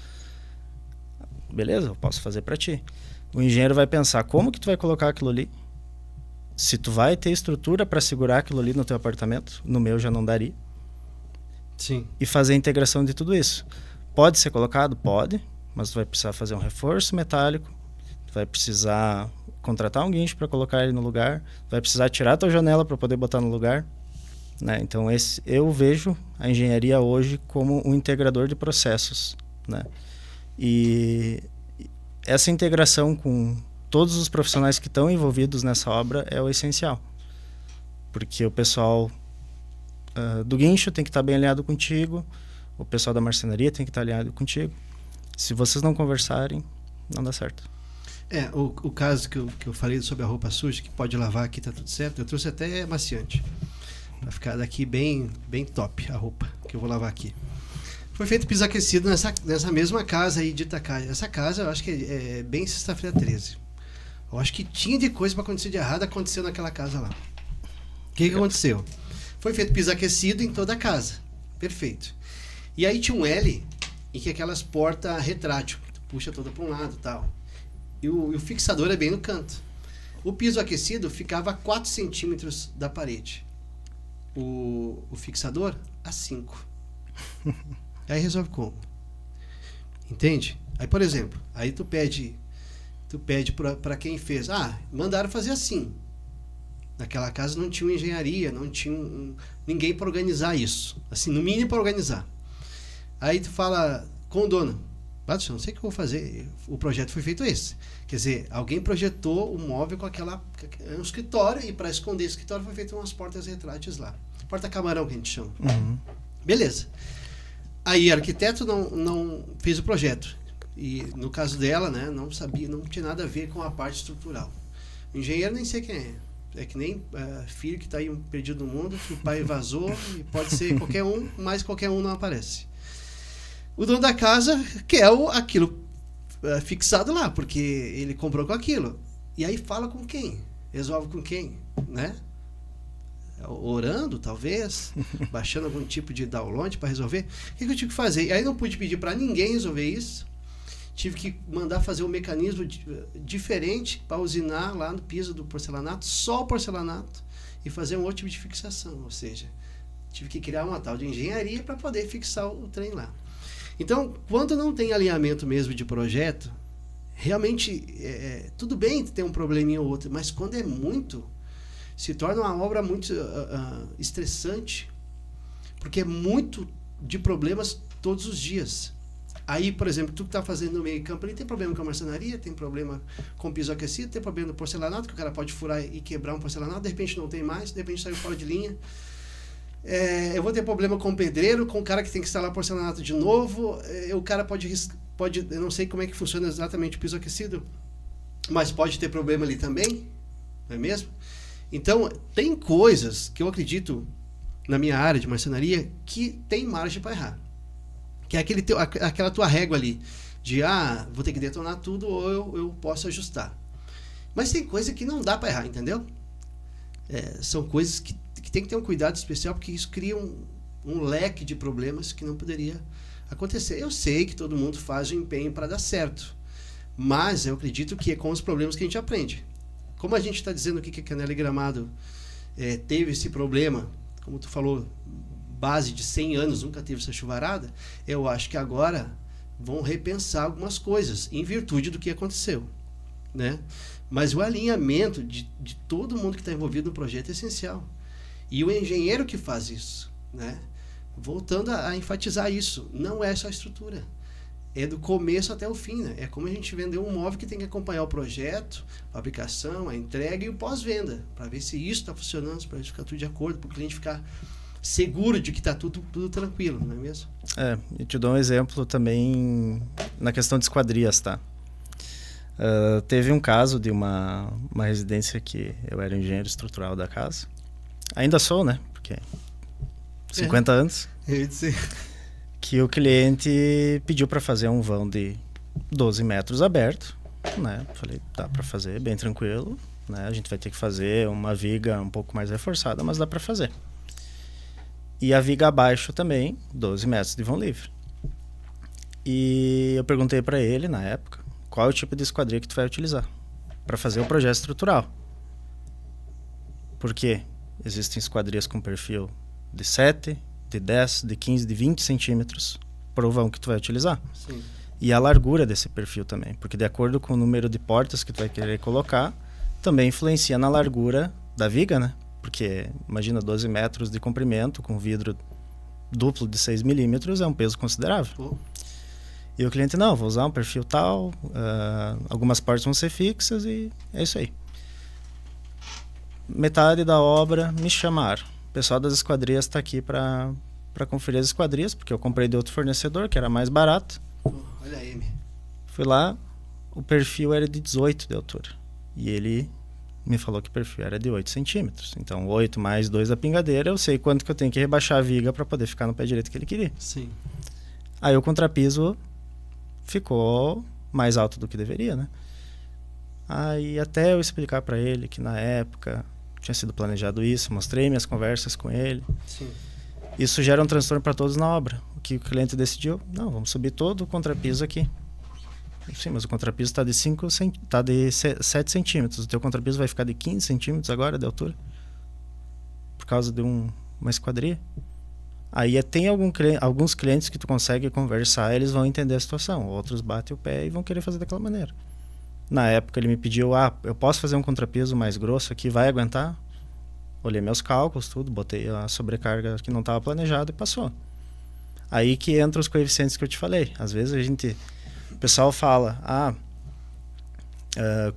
Beleza, eu posso fazer para ti. O engenheiro vai pensar, como que tu vai colocar aquilo ali? Se tu vai ter estrutura para segurar aquilo ali no teu apartamento, no meu já não daria. Sim. E fazer a integração de tudo isso. Pode ser colocado? Pode, mas tu vai precisar fazer um reforço metálico, tu vai precisar contratar um guincho para colocar ele no lugar, vai precisar tirar a tua janela para poder botar no lugar. né? Então eu vejo a engenharia hoje como um integrador de processos, né? E essa integração com todos os profissionais que estão envolvidos nessa obra é o essencial, porque o pessoal do guincho tem que estar bem alinhado contigo, o pessoal da marcenaria tem que estar alinhado contigo. Se vocês não conversarem, não dá certo. O caso que eu falei sobre a roupa suja, que pode lavar aqui, tá tudo certo, eu trouxe até maciante, para ficar daqui bem top a roupa, que eu vou lavar aqui. Foi feito piso aquecido nessa mesma casa aí de Itacaia. Essa casa eu acho que é bem sexta-feira 13. Eu acho que tinha de coisa para acontecer de errado, aconteceu naquela casa lá. O que aconteceu? Foi feito piso aquecido em toda a casa. Perfeito. E aí tinha um L em que aquelas portas retrátil, puxa toda para um lado e tal. E o fixador é bem no canto. O piso aquecido ficava a 4 centímetros da parede. O fixador a 5. Aí resolve como? Entende? Aí, por exemplo, aí tu pede para quem fez. Mandaram fazer assim. Naquela casa não tinha uma engenharia, não tinha ninguém para organizar isso. Assim, no mínimo para organizar. Aí tu fala com o dono. Não sei o que eu vou fazer. O projeto foi feito esse. Quer dizer, alguém projetou o móvel com um escritório, e para esconder esse escritório foi feito umas portas retráteis lá. Porta-camarão que a gente chama. Uhum. Beleza. Aí o arquiteto não fez o projeto. E no caso dela, né, não tinha nada a ver com a parte estrutural. O engenheiro nem sei quem é. É que nem filho que está aí perdido no mundo, que o pai vazou, e pode ser qualquer um, mas qualquer um não aparece. O dono da casa quer aquilo fixado lá, porque ele comprou com aquilo. E aí fala com quem? Resolve com quem? Né? Orando, talvez, baixando algum tipo de download para resolver. O que eu tive que fazer? Aí não pude pedir para ninguém resolver isso. Tive que mandar fazer um mecanismo diferente para usinar lá no piso do porcelanato, só o porcelanato, e fazer um outro tipo de fixação. Ou seja, tive que criar uma tal de engenharia para poder fixar o trem lá. Então, quando não tem alinhamento mesmo de projeto, realmente, tudo bem ter um probleminha ou outro, mas quando é muito, se torna uma obra muito estressante, porque é muito de problemas todos os dias. Aí, por exemplo, tu que está fazendo no meio campo, ele tem problema com a marcenaria, tem problema com o piso aquecido, tem problema no porcelanato, que o cara pode furar e quebrar um porcelanato, de repente não tem mais, de repente saiu fora de linha. Eu vou ter problema com o pedreiro, com o cara que tem que instalar porcelanato de novo. O cara pode, eu não sei como é que funciona exatamente o piso aquecido, mas pode ter problema ali também, não é mesmo? Então, tem coisas que eu acredito, na minha área de marcenaria, que tem margem para errar. Que é aquela tua régua ali, de vou ter que detonar tudo ou eu posso ajustar. Mas tem coisa que não dá para errar, entendeu? São coisas que tem que ter um cuidado especial, porque isso cria um leque de problemas que não poderia acontecer. Eu sei que todo mundo faz o empenho para dar certo, mas eu acredito que é com os problemas que a gente aprende. Como a gente está dizendo aqui que a Canela e Gramado teve esse problema, como tu falou, base de 100 anos, nunca teve essa chuvarada, eu acho que agora vão repensar algumas coisas, em virtude do que aconteceu, né? Mas o alinhamento de todo mundo que está envolvido no projeto é essencial. E o engenheiro que faz isso, né? Voltando a enfatizar isso, não é só a estrutura. É do começo até o fim, né? É como a gente vendeu um móvel que tem que acompanhar o projeto, a fabricação, a entrega e o pós-venda, para ver se isso está funcionando, para ficar tudo de acordo, para o cliente ficar seguro de que está tudo tranquilo, não é mesmo? Eu te dou um exemplo também na questão de esquadrias, tá? Teve um caso de uma residência que eu era engenheiro estrutural da casa. Ainda sou, né? Porque 50 anos. Que o cliente pediu para fazer um vão de 12 metros aberto, né? Falei, dá para fazer bem tranquilo, né? A gente vai ter que fazer uma viga um pouco mais reforçada, mas dá para fazer. E a viga abaixo também, 12 metros de vão livre. E eu perguntei para ele, na época, qual é o tipo de esquadria que tu vai utilizar para fazer o projeto estrutural. Por quê? Existem esquadrias com perfil de 7, de 10, de 15, de 20 centímetros para o vão que tu vai utilizar. Sim. E a largura desse perfil também, porque de acordo com o número de portas que tu vai querer colocar, também influencia na largura da viga, né? Porque, imagina, 12 metros de comprimento com vidro duplo de 6 milímetros é um peso considerável. E o cliente, não, vou usar um perfil tal, algumas partes vão ser fixas e é isso aí. Metade da obra me chamaram. O pessoal das esquadrias está aqui para conferir as esquadrias, porque eu comprei de outro fornecedor, que era mais barato. Olha aí, M. Fui lá, o perfil era de 18 de altura. E ele me falou que o perfil era de 8 centímetros. Então, 8 mais 2 da pingadeira, eu sei quanto que eu tenho que rebaixar a viga para poder ficar no pé direito que ele queria. Sim. Aí o contrapiso ficou mais alto do que deveria, né? Aí até eu explicar para ele que na época tinha sido planejado isso, mostrei minhas conversas com ele. Sim. Isso gera um transtorno para todos na obra. O que o cliente decidiu? Não, vamos subir todo o contrapiso aqui. Sim, mas o contrapiso está de 7 centímetros. O teu contrapiso vai ficar de 15 centímetros agora de altura? Por causa de uma esquadria? Aí tem alguns clientes que tu consegue conversar, eles vão entender a situação. Outros batem o pé e vão querer fazer daquela maneira. Na época ele me pediu, eu posso fazer um contrapiso mais grosso aqui, vai aguentar? Olhei meus cálculos, tudo, botei a sobrecarga que não estava planejada e passou. Aí que entram os coeficientes que eu te falei. Às vezes o pessoal fala,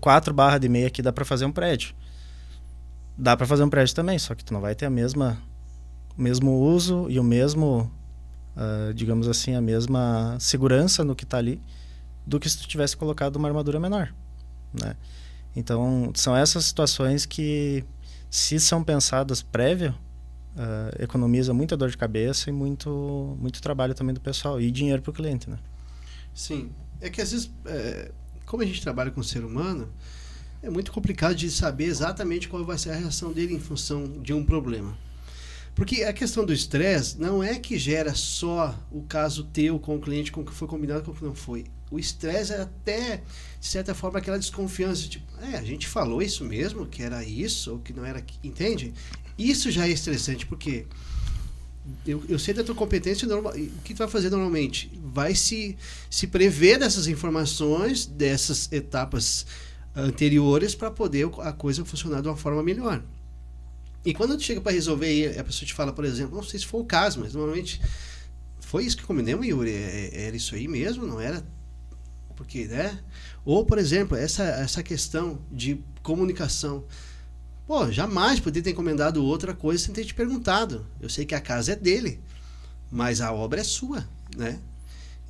4 barra de meia aqui dá para fazer um prédio. Dá para fazer um prédio também, só que tu não vai ter o mesmo uso e o mesmo, digamos assim, a mesma segurança no que está ali do que se tu tivesse colocado uma armadura menor, né? Então, são essas situações que, se são pensadas prévio, economiza muita dor de cabeça e muito trabalho também do pessoal e dinheiro para o cliente, né? Sim. É que às vezes, como a gente trabalha com o ser humano, é muito complicado de saber exatamente qual vai ser a reação dele em função de um problema. Porque a questão do estresse não é que gera só o caso teu com o cliente, com o que foi combinado com o que não foi. O estresse é até, de certa forma, aquela desconfiança. Tipo, a gente falou isso mesmo, que era isso, ou que não era... Entende? Isso já é estressante, porque eu sei da tua competência, o que tu vai fazer normalmente? Vai se prever dessas informações, dessas etapas anteriores, para poder a coisa funcionar de uma forma melhor. E quando tu chega para resolver, a pessoa te fala, por exemplo, não sei se foi o caso, mas normalmente foi isso que combinamos, Yuri, era isso aí mesmo, não era? Porque, né? Ou, por exemplo, essa questão de comunicação. Pô, jamais poderia ter encomendado outra coisa sem ter te perguntado. Eu sei que a casa é dele, mas a obra é sua, né?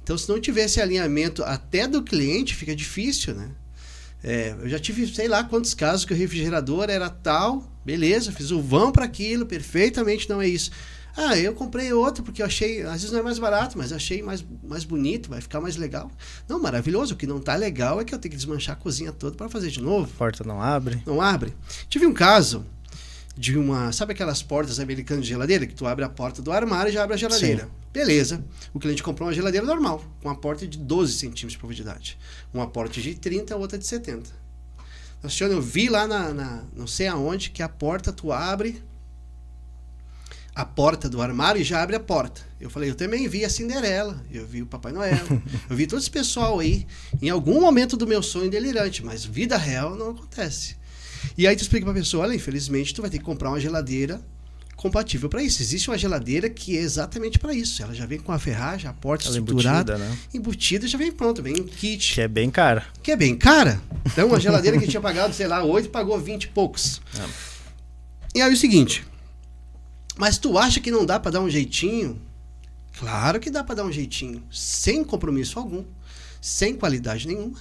Então, se não tivesse alinhamento até do cliente, fica difícil, né? Eu já tive, sei lá quantos casos que o refrigerador era tal, beleza, fiz o vão para aquilo, perfeitamente, não é isso. Eu comprei outro porque eu achei, às vezes não é mais barato, mas eu achei mais bonito, vai ficar mais legal. Não, maravilhoso, o que não tá legal é que eu tenho que desmanchar a cozinha toda para fazer de novo. A porta não abre. Não abre. Tive um caso de sabe aquelas portas americanas de geladeira, que tu abre a porta do armário e já abre a geladeira. Sim. Beleza. O cliente comprou uma geladeira normal, com uma porta de 12 centímetros de profundidade. Uma porta de 30, outra de 70. Então, eu vi lá não sei aonde, que a porta tu abre a porta do armário e já abre a porta. Eu falei, eu também vi a Cinderela, eu vi o Papai Noel, eu vi todo esse pessoal aí, em algum momento do meu sonho delirante, mas vida real não acontece. E aí tu explica pra pessoa, olha, infelizmente tu vai ter que comprar uma geladeira compatível para isso. Existe uma geladeira que é exatamente para isso. Ela já vem com a ferragem, a porta estruturada, embutida, já vem pronto, vem um kit. Que é bem cara. Então, uma geladeira que tinha pagado, sei lá, 8, pagou 20 e poucos. E aí o seguinte, mas tu acha que não dá para dar um jeitinho? Claro que dá para dar um jeitinho, sem compromisso algum, sem qualidade nenhuma.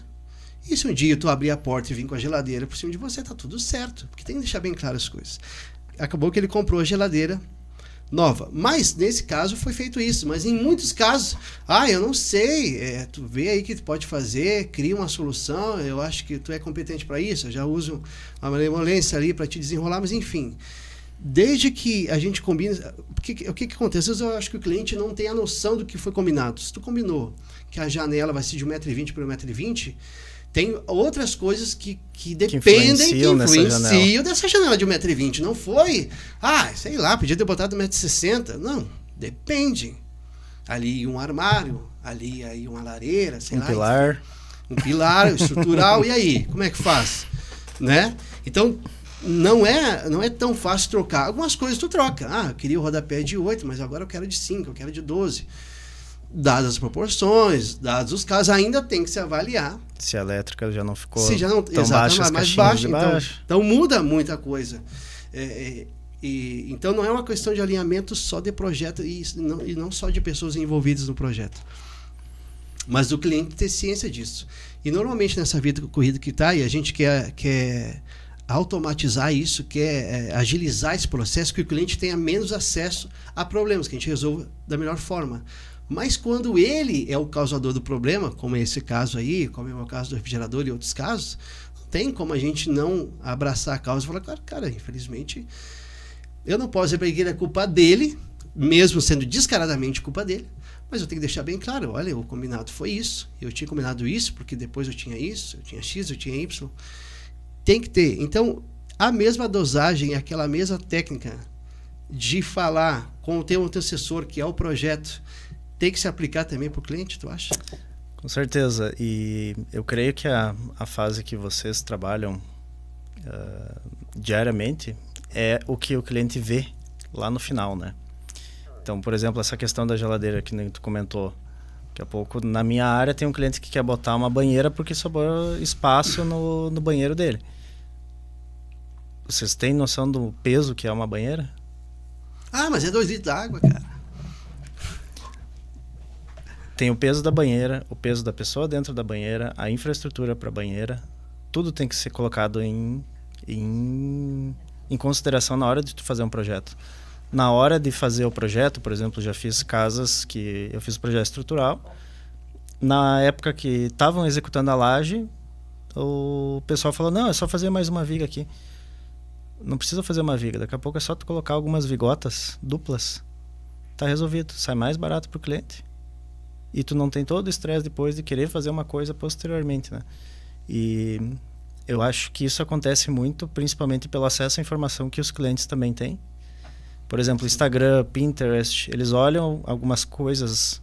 E se um dia tu abrir a porta e vir com a geladeira por cima de você, tá tudo certo, porque tem que deixar bem claras as coisas. Acabou que ele comprou a geladeira nova, mas nesse caso foi feito isso, mas em muitos casos, eu não sei, tu vê aí que tu pode fazer, cria uma solução, eu acho que tu é competente para isso, eu já uso uma malemolência ali para te desenrolar, mas enfim, desde que a gente combina, o que acontece? Às vezes eu acho que o cliente não tem a noção do que foi combinado. Se tu combinou que a janela vai ser de 1,20 m por 1,20 m, tem outras coisas que dependem, que influenciam dessa janela de 1,20 m. Não foi, sei lá, podia ter botado 1,60 m. Não, depende. Ali um armário, ali aí uma lareira, sei lá. Pilar. Um pilar estrutural, e aí? Como é que faz? Né? Então, não é tão fácil trocar. Algumas coisas tu troca. Eu queria o rodapé de 8, mas agora eu quero de 5, eu quero de 12. Dadas as proporções, dados os casos, ainda tem que se avaliar. Se a elétrica já não ficou tão baixa, mais baixa. Então muda muita coisa. Então não é uma questão de alinhamento só de projeto e não só de pessoas envolvidas no projeto. Mas do cliente ter ciência disso. E normalmente nessa vida corrida que está, e a gente quer automatizar isso, quer agilizar esse processo, que o cliente tenha menos acesso a problemas, que a gente resolva da melhor forma. Mas quando ele é o causador do problema, como é esse caso aí, como é o caso do refrigerador e outros casos, não tem como a gente não abraçar a causa e falar, cara, infelizmente, eu não posso dizer para ele que é culpa dele, mesmo sendo descaradamente culpa dele, mas eu tenho que deixar bem claro, olha, o combinado foi isso, eu tinha combinado isso, porque depois eu tinha isso, eu tinha X, eu tinha Y. Tem que ter. Então, a mesma dosagem, aquela mesma técnica de falar com o teu antecessor, que é o projeto, tem que se aplicar também para o cliente, tu acha? Com certeza. E eu creio que a fase que vocês trabalham diariamente é o que o cliente vê lá no final, né? Então, por exemplo, essa questão da geladeira que tu comentou. Daqui a pouco, na minha área, tem um cliente que quer botar uma banheira porque sobrou espaço no banheiro dele. Vocês têm noção do peso que é uma banheira? Mas é 2 litros d'água, cara. Tem o peso da banheira, o peso da pessoa dentro da banheira, a infraestrutura para a banheira. Tudo tem que ser colocado em consideração na hora de tu fazer um projeto. Na hora de fazer o projeto, por exemplo, já fiz casas que eu fiz projeto estrutural. Na época que estavam executando a laje, o pessoal falou, não, é só fazer mais uma viga aqui. Não precisa fazer uma viga, daqui a pouco é só tu colocar algumas vigotas duplas. Tá resolvido, sai mais barato pro cliente. E tu não tem todo o estresse depois de querer fazer uma coisa posteriormente, né? E eu acho que isso acontece muito, principalmente pelo acesso à informação que os clientes também têm. Por exemplo, Instagram, Pinterest, eles olham algumas coisas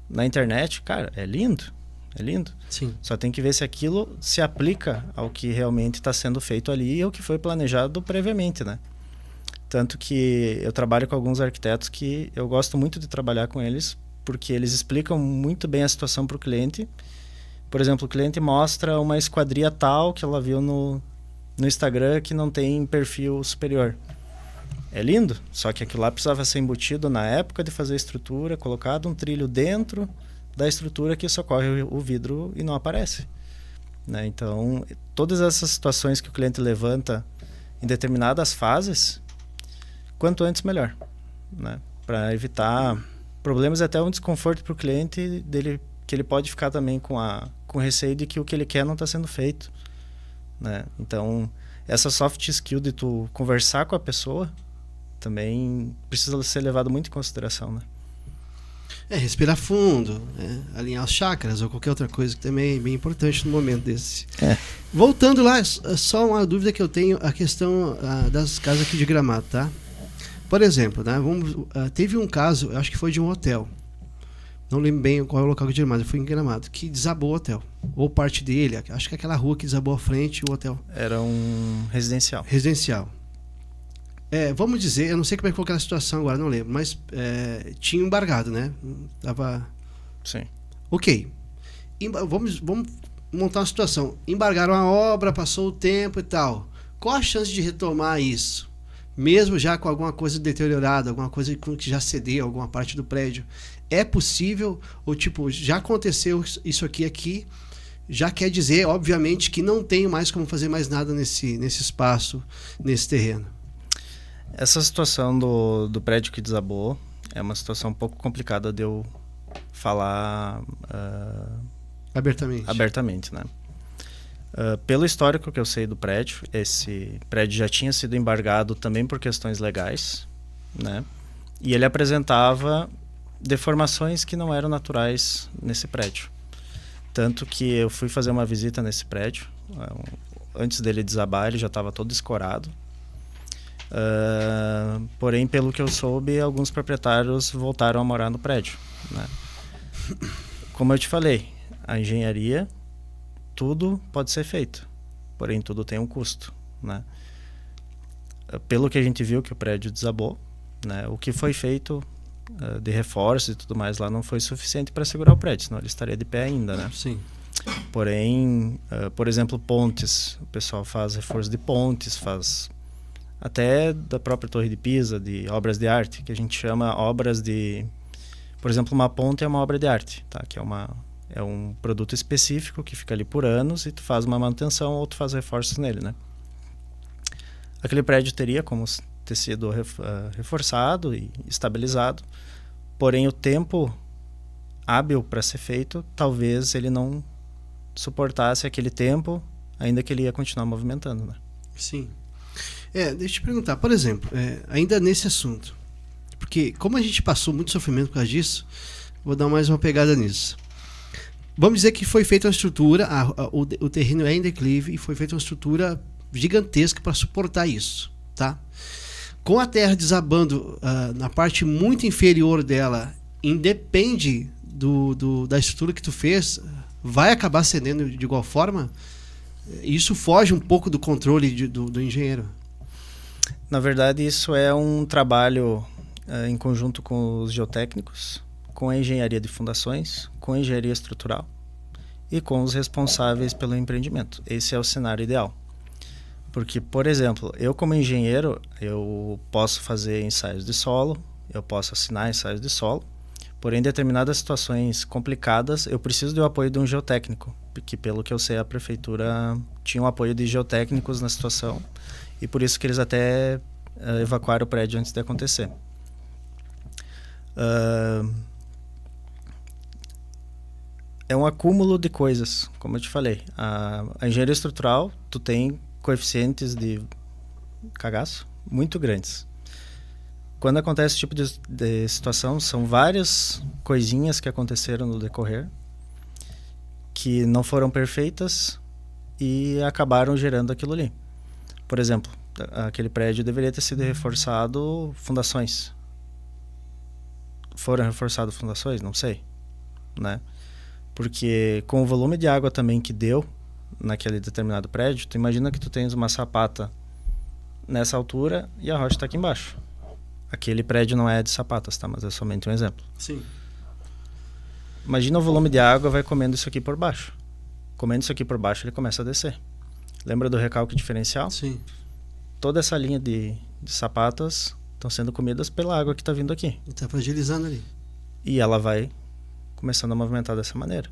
na internet, cara, é lindo. Sim. Só tem que ver se aquilo se aplica ao que realmente está sendo feito ali e ao que foi planejado previamente, né? Tanto que eu trabalho com alguns arquitetos que eu gosto muito de trabalhar com eles, porque eles explicam muito bem a situação para o cliente. Por exemplo, o cliente mostra uma esquadria tal que ela viu no Instagram que não tem perfil superior. É lindo, só que aquilo lá precisava ser embutido na época de fazer a estrutura, colocado um trilho dentro da estrutura que socorre o vidro e não aparece, né? Então, todas essas situações que o cliente levanta em determinadas fases, quanto antes melhor, né? Para evitar problemas e até um desconforto para o cliente dele, que ele pode ficar também com receio de que o que ele quer não está sendo feito, né? Então, essa soft skill de tu conversar com a pessoa também precisa ser levado muito em consideração, né? Respirar fundo, alinhar os chakras ou qualquer outra coisa que também é bem importante no momento desse. Voltando lá, só uma dúvida que eu tenho, a questão das casas aqui de Gramado, tá? Por exemplo, né, teve um caso, eu acho que foi de um hotel, não lembro bem qual é o local de Gramado, foi em Gramado, que desabou o hotel, ou parte dele, acho que aquela rua que desabou à frente, o hotel. Era um residencial. Vamos dizer, eu não sei como é que foi aquela situação agora, não lembro, mas tinha embargado, né? Tava... Sim. Ok. Vamos montar uma situação. Embargaram a obra, passou o tempo e tal. Qual a chance de retomar isso? Mesmo já com alguma coisa deteriorada, alguma coisa que já cedeu, alguma parte do prédio. É possível? Ou tipo, já aconteceu isso aqui, já quer dizer, obviamente, que não tenho mais como fazer mais nada nesse espaço, nesse terreno. Essa situação do prédio que desabou é uma situação um pouco complicada de eu falar abertamente, né? Pelo histórico que eu sei do prédio, esse prédio já tinha sido embargado também por questões legais, né? E ele apresentava deformações que não eram naturais nesse prédio. Tanto que eu fui fazer uma visita nesse prédio, antes dele desabar, ele já estava todo escorado. Porém, pelo que eu soube, alguns proprietários voltaram a morar no prédio, né? Como eu te falei, a engenharia, tudo pode ser feito, porém tudo tem um custo, né? pelo que a gente viu que o prédio desabou, né? O que foi feito de reforço e tudo mais lá não foi suficiente para segurar o prédio, senão ele estaria de pé ainda, né? Sim. Porém, por exemplo, pontes, o pessoal faz reforço de pontes, faz até da própria Torre de Pisa, de obras de arte, que a gente chama obras de... Por exemplo, uma ponte é uma obra de arte, tá? Que é um produto específico que fica ali por anos e tu faz uma manutenção ou tu faz reforços nele, né? Aquele prédio teria como ter sido reforçado e estabilizado, porém o tempo hábil para ser feito, talvez ele não suportasse aquele tempo, ainda que ele ia continuar movimentando, né? Sim. Deixa eu te perguntar, por exemplo, ainda nesse assunto, porque como a gente passou muito sofrimento por causa disso, vou dar mais uma pegada nisso. Vamos dizer que foi feita uma estrutura, o terreno é em declive e foi feita uma estrutura gigantesca para suportar isso, tá? Com a terra desabando na parte muito inferior dela, independe da estrutura que tu fez, vai acabar cedendo de igual forma? Isso foge um pouco do controle do engenheiro. Na verdade, isso é um trabalho em conjunto com os geotécnicos, com a engenharia de fundações, com a engenharia estrutural e com os responsáveis pelo empreendimento. Esse é o cenário ideal. Porque, por exemplo, eu como engenheiro, eu posso fazer ensaios de solo, eu posso assinar ensaios de solo, porém, em determinadas situações complicadas, eu preciso do apoio de um geotécnico, porque, pelo que eu sei, a prefeitura tinha o apoio de geotécnicos na situação, e por isso que eles até evacuaram o prédio antes de acontecer. É um acúmulo de coisas, como eu te falei. A engenharia estrutural, tu tem coeficientes de cagaço muito grandes. Quando acontece esse tipo de situação, são várias coisinhas que aconteceram no decorrer que não foram perfeitas e acabaram gerando aquilo ali. Por exemplo, aquele prédio deveria ter sido reforçado fundações. Foram reforçadas fundações? Não sei, né? Porque com o volume de água também que deu naquele determinado prédio, tu imagina que tu tens uma sapata nessa altura e a rocha está aqui embaixo. Aquele prédio não é de sapatas, tá? Mas é somente um exemplo. Sim. Imagina o volume de água vai comendo isso aqui por baixo. Comendo isso aqui por baixo, ele começa a descer. Lembra do recalque diferencial? Sim. Toda essa linha de sapatas estão sendo comidas pela água que está vindo aqui. Está fragilizando ali. E ela vai começando a movimentar dessa maneira.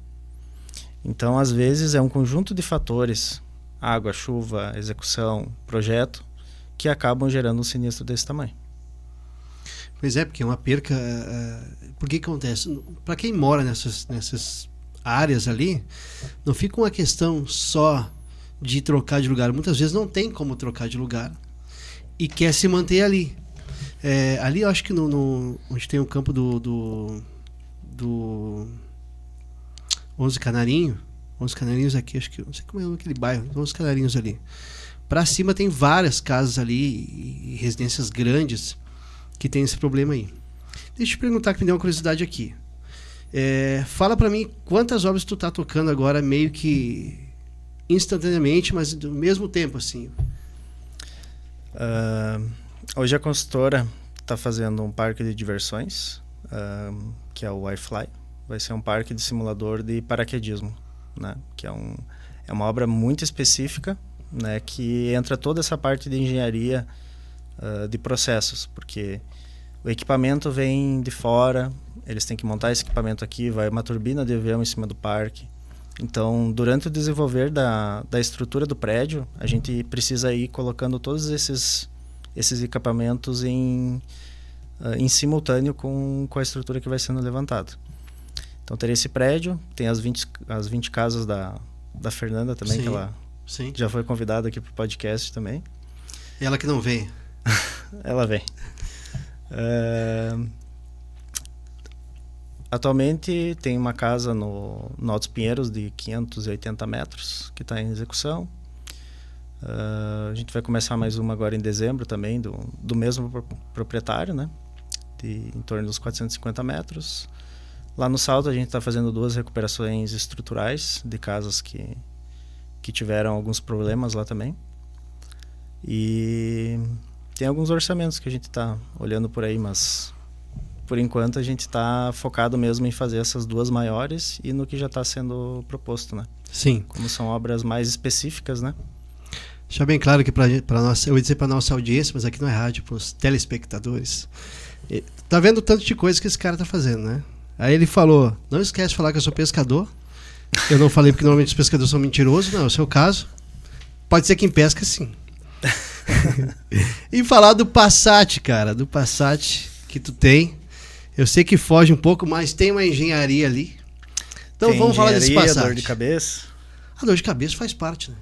Então, às vezes, é um conjunto de fatores, água, chuva, execução, projeto, que acabam gerando um sinistro desse tamanho. Pois é, porque é uma perca... Por que acontece? Para quem mora nessas áreas ali, não fica uma questão só de trocar de lugar. Muitas vezes não tem como trocar de lugar e quer se manter ali. Ali eu acho que onde tem o campo do 11 Canarinhos aqui, acho que não sei como é aquele bairro, 11 Canarinhos ali. Para cima tem várias casas ali e residências grandes que tem esse problema aí. Deixa eu te perguntar, que me deu uma curiosidade aqui. Fala para mim quantas obras tu tá tocando agora meio que instantaneamente, mas do mesmo tempo assim. Hoje a consultora está fazendo um parque de diversões, que é o iFly. Vai ser um parque de simulador de paraquedismo, né? Que é uma obra muito específica, né? Que entra toda essa parte de engenharia de processos, porque o equipamento vem de fora, eles têm que montar esse equipamento aqui, vai uma turbina de avião em cima do parque. Então, durante o desenvolver da estrutura do prédio, a gente precisa ir colocando todos esses equipamentos em simultâneo com a estrutura que vai sendo levantada. Então, teria esse prédio, tem as 20 casas da Fernanda também, sim, que ela sim. já foi convidada aqui para o podcast também. Ela que não vem. Ela vem. Atualmente tem uma casa no Altos Pinheiros de 580 metros que está em execução. A gente vai começar mais uma agora em dezembro também, do mesmo proprietário, né? Em torno dos 450 metros. Lá no Salto a gente está fazendo 2 recuperações estruturais de casas que tiveram alguns problemas lá também. E Tem alguns orçamentos que a gente está olhando por aí, mas por enquanto a gente está focado mesmo em fazer essas 2 maiores e no que já está sendo proposto, né? Sim. Como são obras mais específicas, né? Deixa bem claro que para nossa, eu ia dizer para nossa audiência, mas aqui não é rádio, para os telespectadores. Tá vendo o tanto de coisa que esse cara tá fazendo, né? Aí ele falou, não esquece de falar que eu sou pescador. Eu não falei porque normalmente os pescadores são mentirosos, não é o seu caso. Pode ser quem pesca, sim. E falar do Passat, cara, do Passat que tu tem. Eu sei que foge um pouco, mas tem uma engenharia ali. Então vamos falar desse Passat. Dor de cabeça. A dor de cabeça faz parte, né?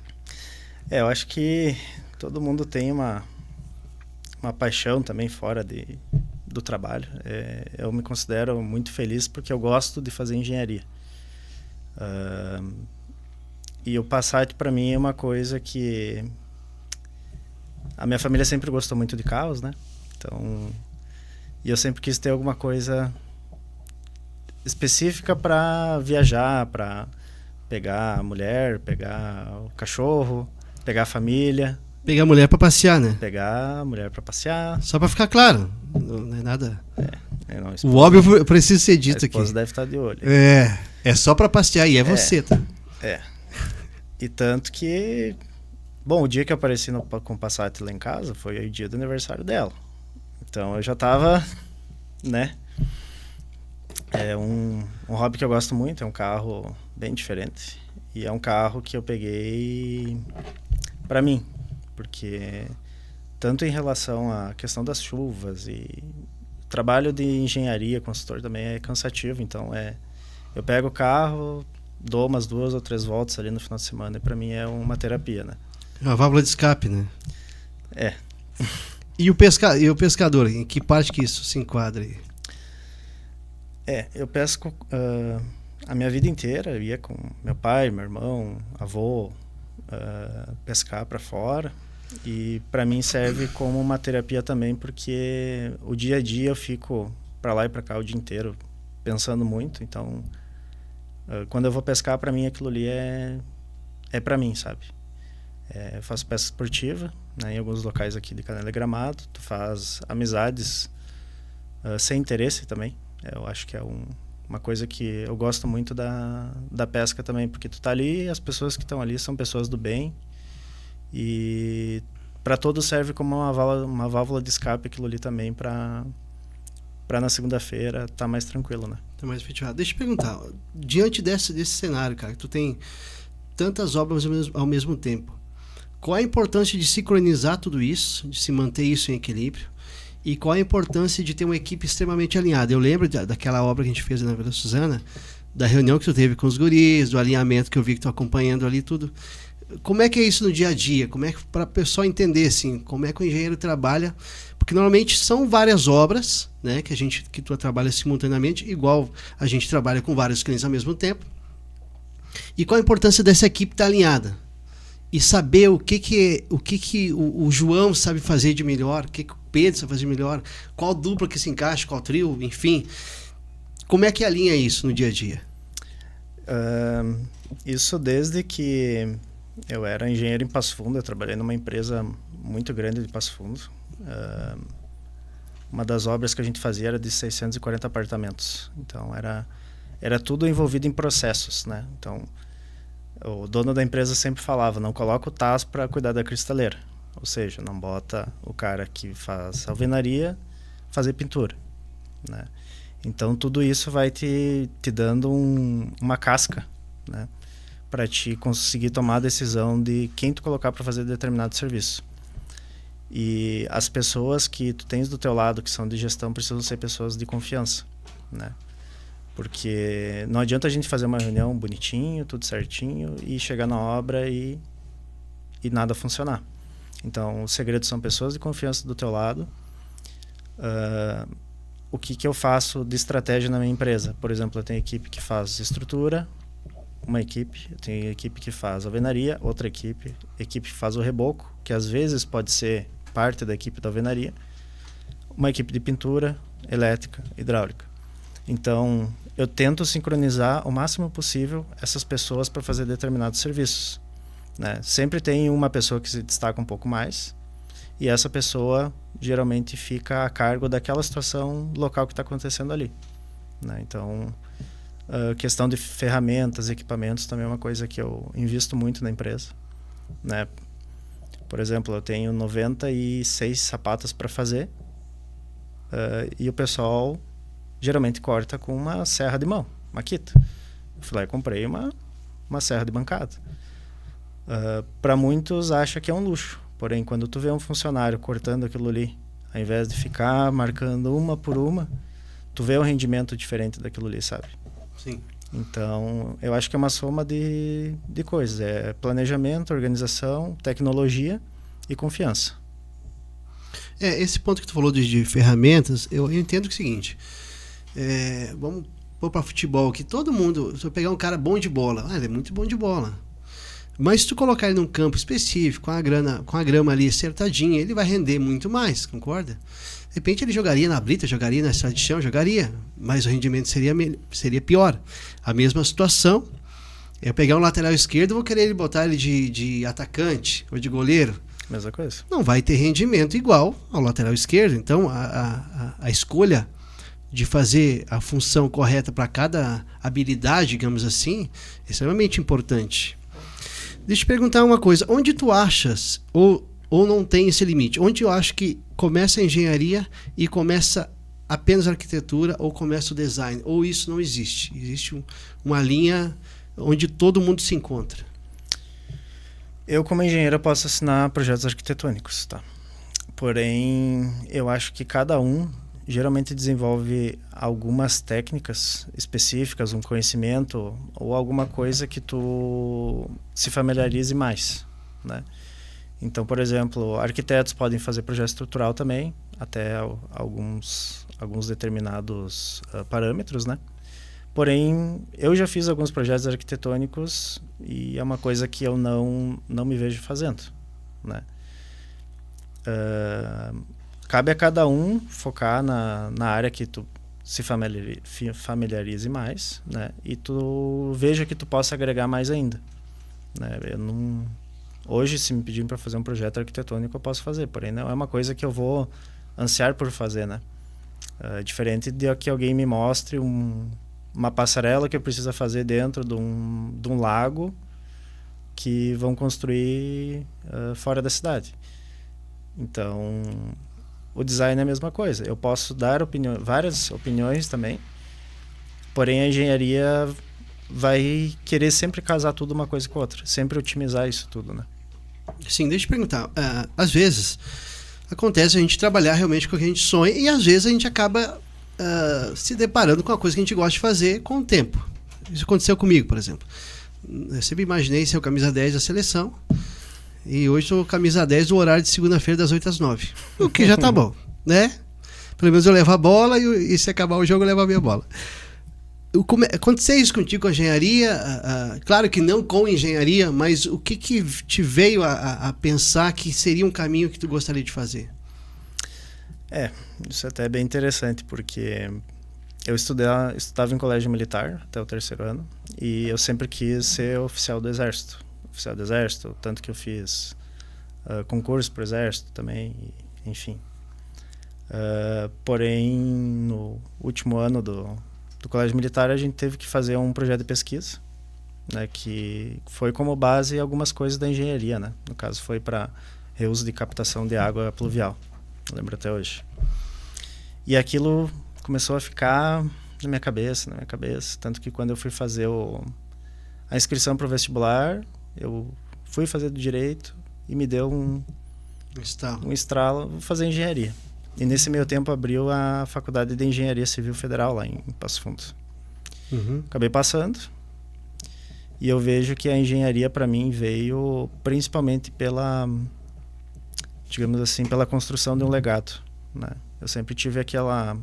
Eu acho que todo mundo tem uma paixão também fora do trabalho. Eu me considero muito feliz porque eu gosto de fazer engenharia. E o Passat para mim é uma coisa que a minha família sempre gostou muito de carros, né? Então, e eu sempre quis ter alguma coisa específica para viajar, para pegar a mulher, pegar o cachorro, pegar a família. Pegar a mulher pra passear, né? Pegar a mulher pra passear. Só pra ficar claro, não é nada... Não, o óbvio precisa ser dito aqui. A esposa deve estar de olho. É só pra passear e você, tá? E tanto que... Bom, o dia que eu apareci com o Passat lá em casa foi o dia do aniversário dela. Então eu já tava, né? É um hobby que eu gosto muito, é um carro bem diferente. E é um carro que eu peguei pra mim. Porque tanto em relação à questão das chuvas e trabalho de engenharia, consultor também é cansativo. Então eu pego o carro, dou umas 2 ou 3 voltas ali no final de semana e pra mim é uma terapia, né? É uma válvula de escape, né? É. E o pescador, em que parte que isso se enquadra aí? Eu pesco a minha vida inteira. Eu ia com meu pai, meu irmão, avô, pescar para fora. E para mim serve como uma terapia também, porque o dia a dia eu fico para lá e para cá o dia inteiro pensando muito. Então, quando eu vou pescar, para mim aquilo ali é para mim, sabe? Eu faço pesca esportiva, né, em alguns locais aqui de Canela e Gramado. Tu faz amizades sem interesse também. Eu acho que é uma coisa que eu gosto muito da pesca também, porque tu tá ali e as pessoas que estão ali são pessoas do bem. E para todos serve como uma válvula de escape aquilo ali também, para na segunda-feira tá mais tranquilo, né? Tá mais efetivado. Deixa eu te perguntar, diante desse cenário, cara, que tu tem tantas obras ao mesmo tempo, qual a importância de sincronizar tudo isso, de se manter isso em equilíbrio? E qual a importância de ter uma equipe extremamente alinhada? Eu lembro daquela obra que a gente fez na Vila Suzana, da reunião que tu teve com os guris, do alinhamento que eu vi que tu acompanhando ali tudo. Como é que é isso no dia a dia? Como é que, para o pessoal entender, assim, como é que o engenheiro trabalha? Porque normalmente são várias obras, né, que tu trabalha simultaneamente, igual a gente trabalha com vários clientes ao mesmo tempo. E qual a importância dessa equipe estar alinhada? E saber o que o João sabe fazer de melhor, o que o Pedro sabe fazer de melhor, qual dupla que se encaixa, qual trio, enfim. Como é que alinha isso no dia a dia? Isso desde que eu era engenheiro em Passo Fundo. Eu trabalhei numa empresa muito grande de Passo Fundo. Uma das obras que a gente fazia era de 640 apartamentos. Então era tudo envolvido em processos, né? Então o dono da empresa sempre falava, não coloca o TAS para cuidar da cristaleira. Ou seja, não bota o cara que faz alvenaria fazer pintura, né? Então tudo isso vai te dando uma casca, né, para te conseguir tomar a decisão de quem tu colocar para fazer determinado serviço. E as pessoas que tu tens do teu lado, que são de gestão, precisam ser pessoas de confiança, né? Porque não adianta a gente fazer uma reunião bonitinho, tudo certinho, e chegar na obra e nada funcionar. Então, o segredo são pessoas de confiança do teu lado. O que eu faço de estratégia na minha empresa? Por exemplo, eu tenho equipe que faz estrutura, uma equipe. Eu tenho equipe que faz alvenaria, outra equipe que faz o reboco, que às vezes pode ser parte da equipe da alvenaria. Uma equipe de pintura, elétrica, hidráulica. Então, eu tento sincronizar o máximo possível essas pessoas para fazer determinados serviços, né? Sempre tem uma pessoa que se destaca um pouco mais e essa pessoa geralmente fica a cargo daquela situação local que está acontecendo ali, né? Então, a questão de ferramentas, equipamentos também é uma coisa que eu invisto muito na empresa, né? Por exemplo, eu tenho 96 sapatos para fazer, e o pessoal geralmente corta com uma serra de mão, Makita. Eu fui lá e comprei uma serra de bancada. Para muitos acha que é um luxo, porém quando tu vê um funcionário cortando aquilo ali, ao invés de ficar marcando uma por uma, tu vê um rendimento diferente daquilo ali, sabe? Sim. Então, eu acho que é uma soma de coisas. É planejamento, organização, tecnologia e confiança. Esse ponto que tu falou de ferramentas, eu entendo que é o seguinte, vamos pôr para futebol, que todo mundo, se eu pegar um cara bom de bola, ele é muito bom de bola, mas se tu colocar ele num campo específico, com a grama ali acertadinha, ele vai render muito mais, concorda? De repente ele jogaria na brita, jogaria na estrada de chão, jogaria, mas o rendimento seria pior. A mesma situação, eu pegar um lateral esquerdo, vou querer botar ele de atacante ou de goleiro. Mesma coisa. Não vai ter rendimento igual ao lateral esquerdo. Então, a escolha de fazer a função correta para cada habilidade, digamos assim, é extremamente importante. Deixa eu te perguntar uma coisa. Onde tu achas, ou não tem esse limite, onde eu acho que começa a engenharia e começa apenas a arquitetura, ou começa o design, ou isso não existe? Existe uma linha onde todo mundo se encontra. Eu, como engenheiro, posso assinar projetos arquitetônicos, tá? Porém, eu acho que cada um geralmente desenvolve algumas técnicas específicas, um conhecimento ou alguma coisa que tu se familiarize mais, né? Então, por exemplo, arquitetos podem fazer projeto estrutural também, até alguns determinados parâmetros, né? Porém, eu já fiz alguns projetos arquitetônicos e é uma coisa que eu não me vejo fazendo, né? Cabe a cada um focar na área que tu se familiarize mais, né? E tu veja que tu possa agregar mais ainda, né? Hoje, se me pedirem para fazer um projeto arquitetônico, eu posso fazer, porém não é uma coisa que eu vou ansiar por fazer, né? Diferente de que alguém me mostre uma passarela que eu preciso fazer dentro de um lago que vão construir fora da cidade. Então, o design é a mesma coisa. Eu posso dar várias opiniões também, porém a engenharia vai querer sempre casar tudo uma coisa com a outra, sempre otimizar isso tudo, né? Sim, deixa eu perguntar. Às vezes acontece a gente trabalhar realmente com o que a gente sonha e às vezes a gente acaba se deparando com uma coisa que a gente gosta de fazer com o tempo. Isso aconteceu comigo, por exemplo. Eu sempre imaginei ser o camisa 10 da seleção e hoje sou camisa 10 do horário de segunda-feira das 8 às 9. O que já tá bom, né? Pelo menos eu levo a bola e se acabar o jogo eu levo a minha bola. Aconteceu isso contigo com a engenharia? Claro que não com engenharia, mas o que te veio a pensar que seria um caminho que tu gostaria de fazer? Isso até é bem interessante, porque eu estudava em colégio militar até o 3º ano e eu sempre quis ser oficial do exército, tanto que eu fiz concurso para o exército também, enfim. Porém, no último ano do colégio militar, a gente teve que fazer um projeto de pesquisa, né, que foi como base algumas coisas da engenharia, né? No caso, foi para reuso de captação de água pluvial. Eu lembro até hoje. E aquilo começou a ficar na minha cabeça. Tanto que quando eu fui fazer a inscrição para o vestibular, eu fui fazer do direito e me deu um estralo, vou fazer engenharia. E nesse meio tempo abriu a Faculdade de Engenharia Civil Federal lá em Passo Fundo. Uhum. Acabei passando. E eu vejo que a engenharia para mim veio principalmente digamos assim, pela construção de um legado, né? Eu sempre tive aquela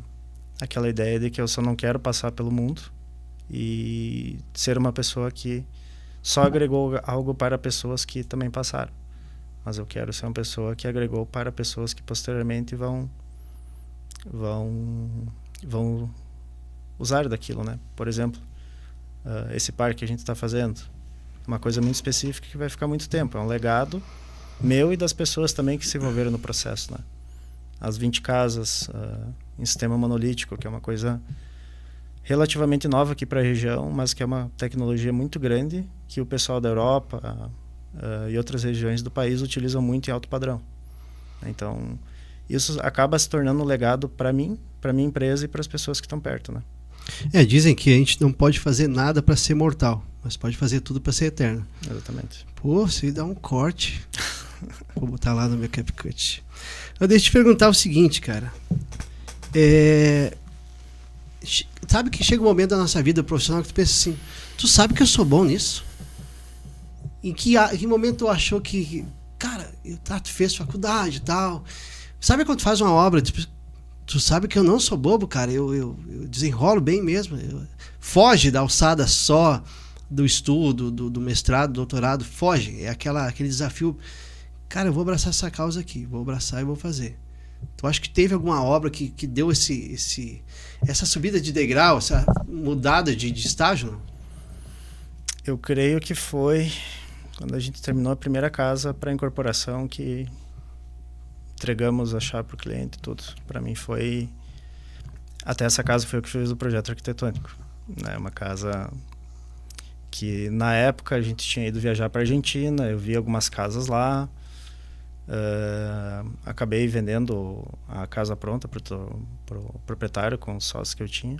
ideia de que eu só não quero passar pelo mundo e ser uma pessoa que só agregou algo para pessoas que também passaram. Mas eu quero ser uma pessoa que agregou para pessoas que posteriormente vão usar daquilo, né? Por exemplo, esse parque que a gente está fazendo, uma coisa muito específica que vai ficar muito tempo. É um legado meu e das pessoas também que se envolveram no processo, né? As 20 casas em sistema monolítico, que é uma coisa relativamente nova aqui para a região, mas que é uma tecnologia muito grande que o pessoal da Europa e outras regiões do país utilizam muito em alto padrão. Então, isso acaba se tornando um legado para mim, para minha empresa e para as pessoas que estão perto, né? Dizem que a gente não pode fazer nada para ser mortal, mas pode fazer tudo para ser eterno. Exatamente. Pô, você dá um corte. Vou botar lá no meu CapCut. Deixa eu te perguntar o seguinte, cara. Sabe que chega um momento da nossa vida profissional que tu pensa assim, tu sabe que eu sou bom nisso? Em que momento tu achou que cara, tu fez faculdade e tal. Sabe quando tu faz uma obra, tu sabe que eu não sou bobo, cara, eu desenrolo bem mesmo. Foge da alçada só do estudo, do mestrado, do doutorado, foge. É aquele desafio. Cara, eu vou abraçar essa causa aqui, vou abraçar e vou fazer. Tu acha que teve alguma obra que deu essa subida de degrau, essa mudada de estágio? Não? Eu creio que foi quando a gente terminou a primeira casa para incorporação que entregamos a chave para o cliente e tudo. Para mim foi... Até essa casa foi o que fez o projeto arquitetônico. Né? Uma casa que na época a gente tinha ido viajar para a Argentina, eu vi algumas casas lá, acabei vendendo a casa pronta para o proprietário com os sócios que eu tinha.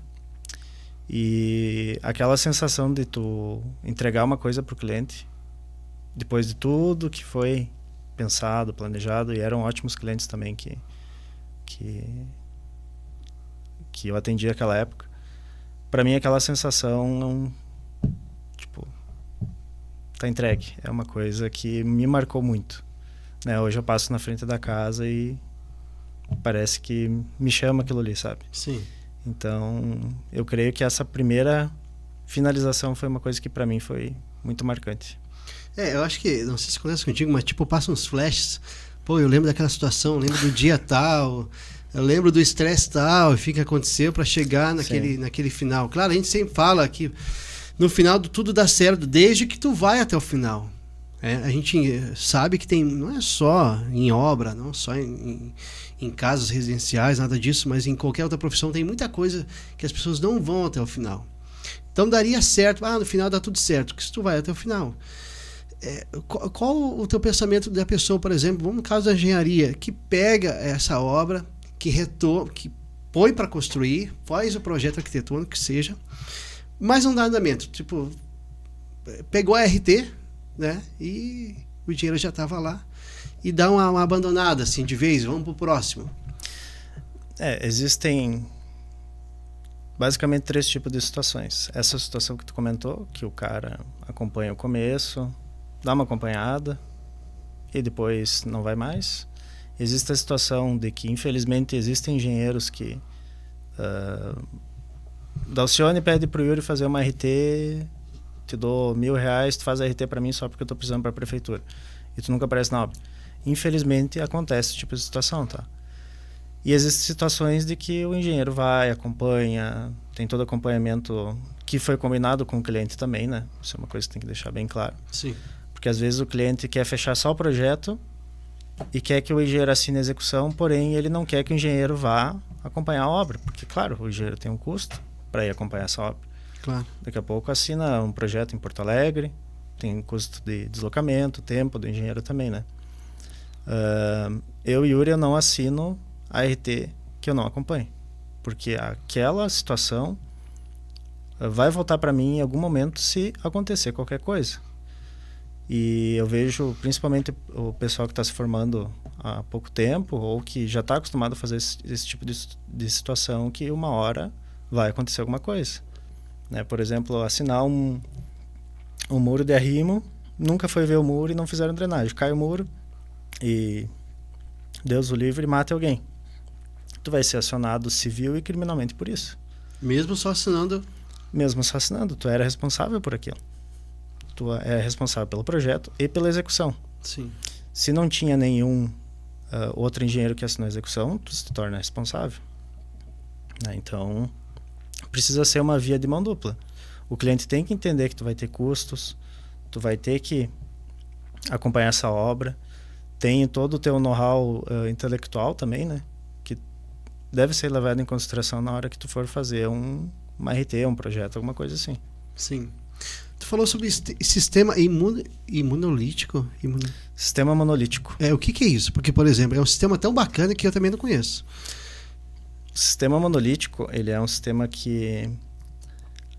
E aquela sensação de tu entregar uma coisa para o cliente, depois de tudo que foi pensado, planejado, e eram ótimos clientes também que eu atendi naquela época. Para mim aquela sensação, tipo, tá entregue. É uma coisa que me marcou muito. Né? Hoje eu passo na frente da casa e parece que me chama aquilo ali, sabe? Sim. Então, eu creio que essa primeira finalização foi uma coisa que para mim foi muito marcante. Eu acho que, não sei se acontece contigo, mas tipo, passa uns flashes. Pô, eu lembro daquela situação, eu lembro do dia tal, eu lembro do estresse tal, e o que aconteceu para chegar naquele final. Claro, a gente sempre fala que no final tudo dá certo, desde que tu vai até o final. A gente sabe que não é só em obra, não só em casas residenciais, nada disso, mas em qualquer outra profissão tem muita coisa que as pessoas não vão até o final. Então daria certo, no final dá tudo certo, que se tu vai até o final. Qual o teu pensamento da pessoa, por exemplo, vamos no caso da engenharia, que pega essa obra, que põe para construir, faz o projeto arquitetônico que seja, mas não dá andamento, tipo, pegou a RT, né, e o dinheiro já estava lá, e dá uma abandonada assim de vez, vamos pro próximo. Existem basicamente 3 tipos de situações. Essa situação que tu comentou, que o cara acompanha o começo, dá uma acompanhada e depois não vai mais. Existe a situação de que, infelizmente, existem engenheiros que da Alcione pede pro Yuri fazer uma RT, te dou R$1.000, tu faz a RT para mim só porque eu tô precisando para a prefeitura. E tu nunca aparece na obra. Infelizmente, acontece esse tipo de situação, tá? E existem situações de que o engenheiro vai, acompanha, tem todo acompanhamento que foi combinado com o cliente também, né? Isso é uma coisa que tem que deixar bem claro. Sim. Porque às vezes o cliente quer fechar só o projeto e quer que o engenheiro assine a execução, porém ele não quer que o engenheiro vá acompanhar a obra. Porque, claro, o engenheiro tem um custo para ir acompanhar essa obra. Claro. Daqui a pouco assina um projeto em Porto Alegre, tem custo de deslocamento, tempo do engenheiro também, né? Eu, Yuri, eu não assino a RT que eu não acompanho, porque aquela situação vai voltar para mim em algum momento se acontecer qualquer coisa. E eu vejo principalmente o pessoal que está se formando há pouco tempo ou que já está acostumado a fazer esse tipo de situação, que uma hora vai acontecer alguma coisa, né? Por exemplo, assinar um muro de arrimo, nunca foi ver o muro e não fizeram drenagem, cai o muro e Deus o livre, mata alguém. Tu vai ser acionado civil e criminalmente por isso. Mesmo só assinando? Mesmo só assinando, tu era responsável por aquilo. Tu é responsável pelo projeto e pela execução. Sim. Se não tinha nenhum outro engenheiro que assinou a execução, tu se torna responsável. Então, precisa ser uma via de mão dupla. O cliente tem que entender que tu vai ter custos, tu vai ter que acompanhar essa obra, tem todo o teu know-how intelectual também, né? Que deve ser levado em consideração na hora que tu for fazer uma RT, um projeto, alguma coisa assim. Sim. Tu falou sobre sistema imunolítico. Sistema monolítico. O que é isso? Porque, por exemplo, é um sistema tão bacana que eu também não conheço. O sistema monolítico, ele é um sistema que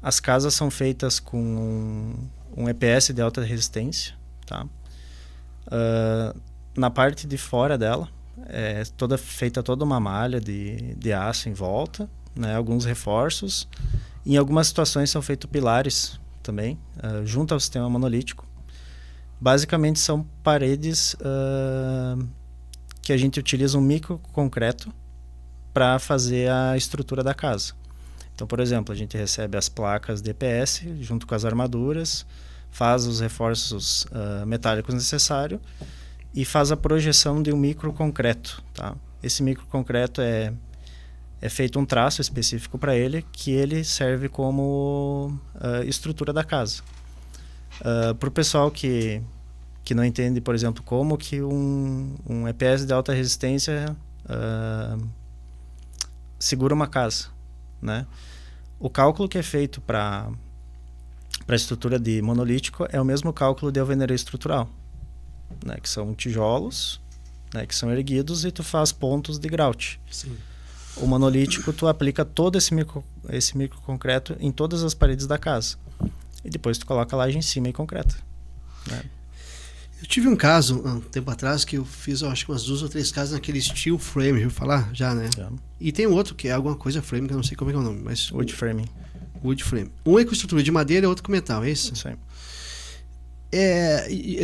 as casas são feitas com um EPS de alta resistência, tá? Na parte de fora dela, feita toda uma malha de aço em volta, né? Alguns reforços. Em algumas situações são feitos pilares também, junto ao sistema monolítico. Basicamente são paredes que a gente utiliza um microconcreto para fazer a estrutura da casa. Então, por exemplo, a gente recebe as placas de EPS junto com as armaduras, faz os reforços metálicos necessários e faz a projeção de um microconcreto, tá? Esse microconcreto é feito um traço específico para ele, que ele serve como estrutura da casa. Para o pessoal que não entende, por exemplo, como que um EPS de alta resistência segura uma casa, né? O cálculo que é feito para a estrutura de monolítico é o mesmo cálculo de alvenaria estrutural, né? Que são tijolos, né? Que são erguidos e tu faz pontos de grout. Sim. O monolítico, tu aplica todo esse microconcreto em todas as paredes da casa. E depois tu coloca a laje em cima e concreta, né? Eu tive um caso, há um tempo atrás, que eu fiz, acho que umas 2 ou 3 casas naquele steel frame, eu vou falar já, né? Já. E tem um outro que é alguma coisa frame, que eu não sei como é que é o nome, mas... Wood framing. Wood frame. Um é com estrutura de madeira e outro com metal, é isso? Isso aí.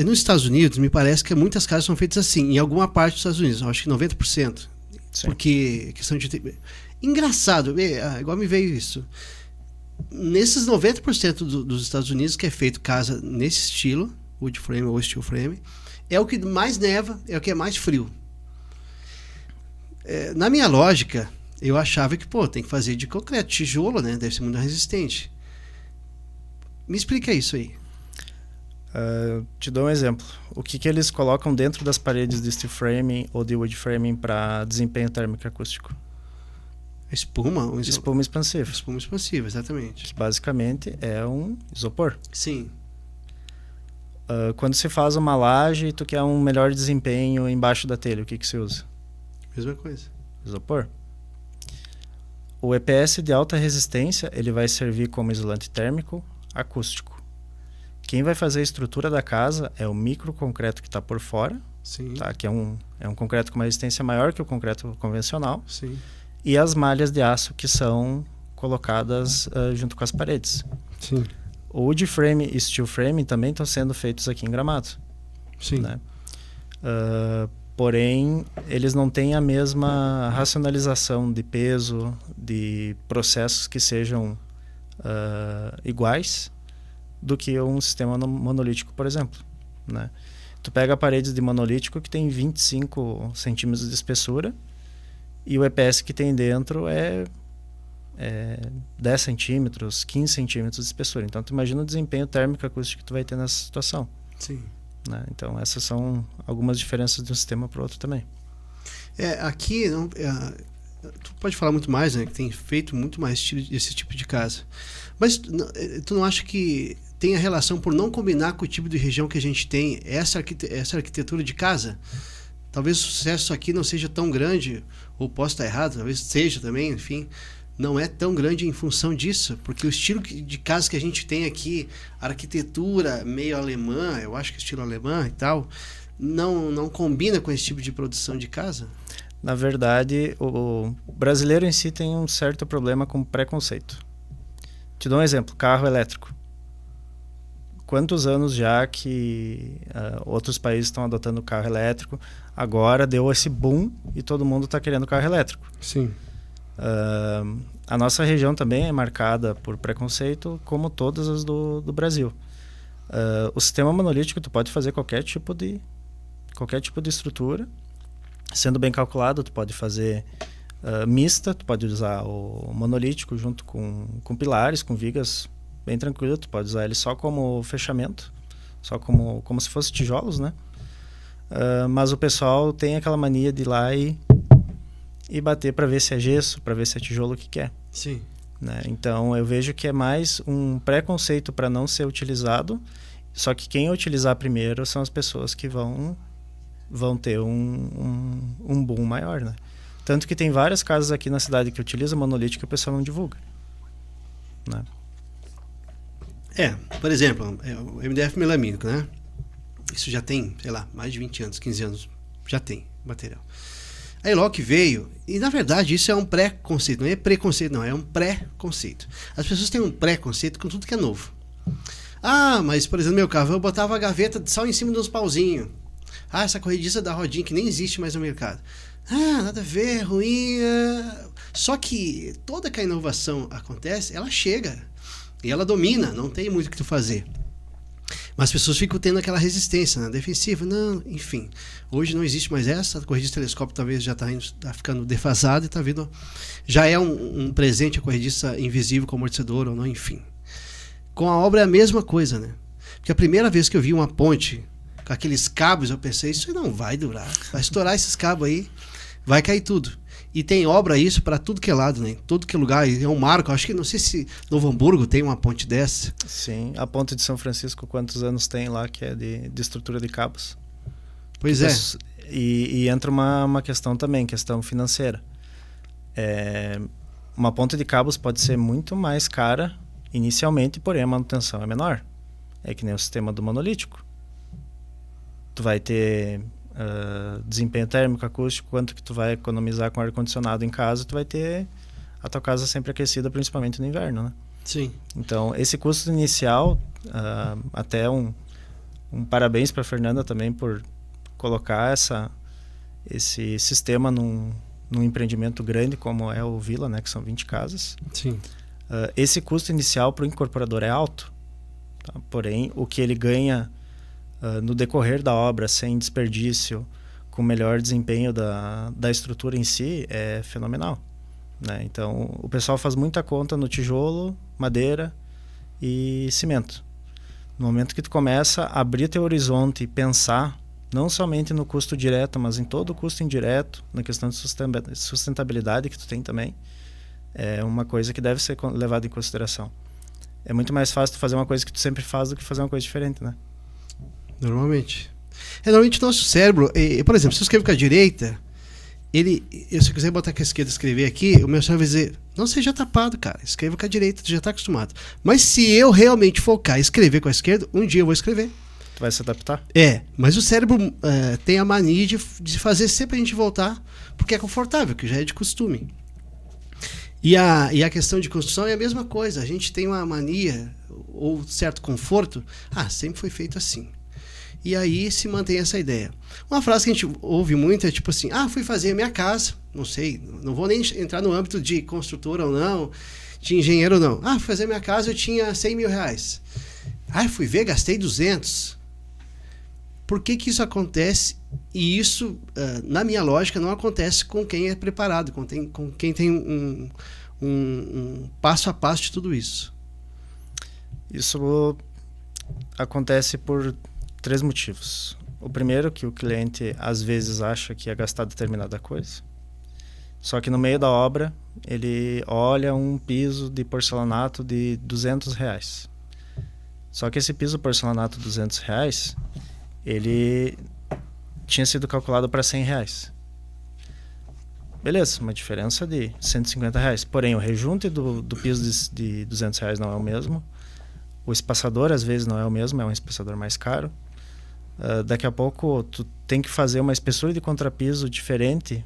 Nos Estados Unidos, me parece que muitas casas são feitas assim, em alguma parte dos Estados Unidos, eu acho que 90%. Sim. Porque questão de... Engraçado, igual me veio isso. Nesses 90% dos Estados Unidos que é feito casa nesse estilo, wood frame ou steel frame, é o que mais neva, é o que é mais frio. Na minha lógica, eu achava que, tem que fazer de concreto, tijolo, né? Deve ser muito resistente. Me explica isso aí. Te dou um exemplo. O que eles colocam dentro das paredes de steel framing ou de wood framing para desempenho térmico e acústico? Espuma? Espuma expansiva. Espuma expansiva, exatamente. Que basicamente é um isopor. Sim. Quando se faz uma laje e tu quer um melhor desempenho embaixo da telha, o que se usa? Mesma coisa. Isopor. O EPS de alta resistência, ele vai servir como isolante térmico acústico. Quem vai fazer a estrutura da casa é o microconcreto que está por fora, sim, tá? Que é um concreto com uma resistência maior que o concreto convencional. Sim. E as malhas de aço que são colocadas junto com as paredes. Sim. O wood frame e steel frame também estão sendo feitos aqui em Gramado. Sim. Né? Porém, eles não têm a mesma racionalização de peso, de processos que sejam iguais do que um sistema monolítico, por exemplo, né? Tu pega paredes de monolítico que tem 25 centímetros de espessura e o EPS que tem dentro é 10 centímetros, 15 centímetros de espessura. Então, tu imagina o desempenho térmico acústico que tu vai ter nessa situação. Sim. Né? Então, essas são algumas diferenças de um sistema para o outro também. Aqui, tu pode falar muito mais, né? Que tem feito muito mais esse tipo de casa. Mas tu não acha que tem a relação por não combinar com o tipo de região que a gente tem, essa arquitetura de casa? Talvez o sucesso aqui não seja tão grande, ou posso estar errado, talvez seja também, enfim, não é tão grande em função disso, porque o estilo de casa que a gente tem aqui, a arquitetura meio alemã, eu acho que estilo alemã e tal, não combina com esse tipo de produção de casa? Na verdade, o brasileiro em si tem um certo problema com preconceito. Te dou um exemplo, carro elétrico. Quantos anos já que outros países estão adotando carro elétrico? Agora deu esse boom e todo mundo está querendo carro elétrico. Sim. A nossa região também é marcada por preconceito, como todas as do Brasil. O sistema monolítico, tu pode fazer qualquer tipo de estrutura. Sendo bem calculado, tu pode fazer mista, tu pode usar o monolítico junto com pilares, com vigas bem tranquilo, tu pode usar ele só como fechamento, só como se fosse tijolos, né? mas o pessoal tem aquela mania de ir lá e bater para ver se é gesso, para ver se é tijolo, o que é. Sim. Né? Então eu vejo que é mais um preconceito para não ser utilizado, só que quem utilizar primeiro são as pessoas que vão ter um boom maior, né? Tanto que tem várias casas aqui na cidade que utilizam monolítico que o pessoal não divulga, né? Por exemplo, o MDF melamínico, né? Isso já tem, sei lá, mais de 20 anos, 15 anos, já tem material. Aí logo que veio, e na verdade isso é um pré-conceito, não é preconceito não, é um pré-conceito. As pessoas têm um pré-conceito com tudo que é novo. Mas por exemplo, meu carro, eu botava a gaveta só em cima dos pauzinhos. Essa corrediça da rodinha que nem existe mais no mercado. Nada a ver, ruim. Só que toda que a inovação acontece, ela chega e ela domina, não tem muito o que tu fazer. Mas as pessoas ficam tendo aquela resistência, né? Defensiva, não, enfim. Hoje não existe mais essa, a corrediça telescópio talvez já tá ficando defasada e tá vindo. Já é um presente a corrediça invisível com amortecedor ou não, enfim. Com a obra é a mesma coisa, né? Porque a primeira vez que eu vi uma ponte com aqueles cabos, eu pensei, isso não vai durar. Vai estourar esses cabos aí, vai cair tudo. E tem obra isso para tudo que é lado, né? Todo que é lugar. É um marco. Acho que não sei se Novo Hamburgo tem uma ponte dessa. Sim, a ponte de São Francisco, quantos anos tem lá que é de estrutura de cabos? Pois é. E entra uma questão também, questão financeira. Uma ponte de cabos pode ser muito mais cara inicialmente, porém a manutenção é menor. É que nem o sistema do monolítico. Tu vai ter desempenho térmico, acústico, quanto que tu vai economizar com ar-condicionado em casa, tu vai ter a tua casa sempre aquecida, principalmente no inverno, né? Sim. Então, esse custo inicial, até um parabéns para a Fernanda também por colocar esse sistema num empreendimento grande como é o Vila, né, que são 20 casas. Sim. Esse custo inicial para o incorporador é alto, tá? Porém, o que ele ganha no decorrer da obra, sem desperdício, com melhor desempenho da estrutura em si, é fenomenal, né? Então, o pessoal faz muita conta no tijolo, madeira e cimento. No momento que tu começa a abrir teu horizonte e pensar não somente no custo direto, mas em todo o custo indireto, na questão de sustentabilidade que tu tem também, é uma coisa que deve ser levada em consideração. É muito mais fácil tu fazer uma coisa que tu sempre faz do que fazer uma coisa diferente, né? Normalmente. Normalmente o nosso cérebro, por exemplo, se eu escrevo com a direita, se eu quiser botar com a esquerda e escrever aqui, o meu cérebro vai dizer, não seja tapado, cara, escreva com a direita, tu já está acostumado. Mas se eu realmente focar e escrever com a esquerda, um dia eu vou escrever. Tu vai se adaptar? Mas o cérebro tem a mania de fazer sempre a gente voltar, porque é confortável, que já é de costume. E a questão de construção é a mesma coisa, a gente tem uma mania, ou certo conforto, sempre foi feito assim. E aí se mantém essa ideia. Uma frase que a gente ouve muito é tipo assim, fui fazer a minha casa, não sei, não vou nem entrar no âmbito de construtor ou não, de engenheiro ou não. Fui fazer a minha casa, eu tinha 100 mil reais. Fui ver, gastei 200. Por que isso acontece? E isso, na minha lógica, não acontece com quem é preparado, com quem tem um passo a passo de tudo isso. Isso acontece por 3 motivos. O primeiro, que o cliente às vezes acha que ia gastar determinada coisa, só que no meio da obra ele olha um piso de porcelanato de R$200. Só que esse piso porcelanato de R$200, ele tinha sido calculado para R$100. Beleza, uma diferença de R$150. Porém, o rejunte do piso de R$200 não é o mesmo. O espaçador às vezes não é o mesmo, é um espaçador mais caro. Daqui a pouco tu tem que fazer uma espessura de contrapiso diferente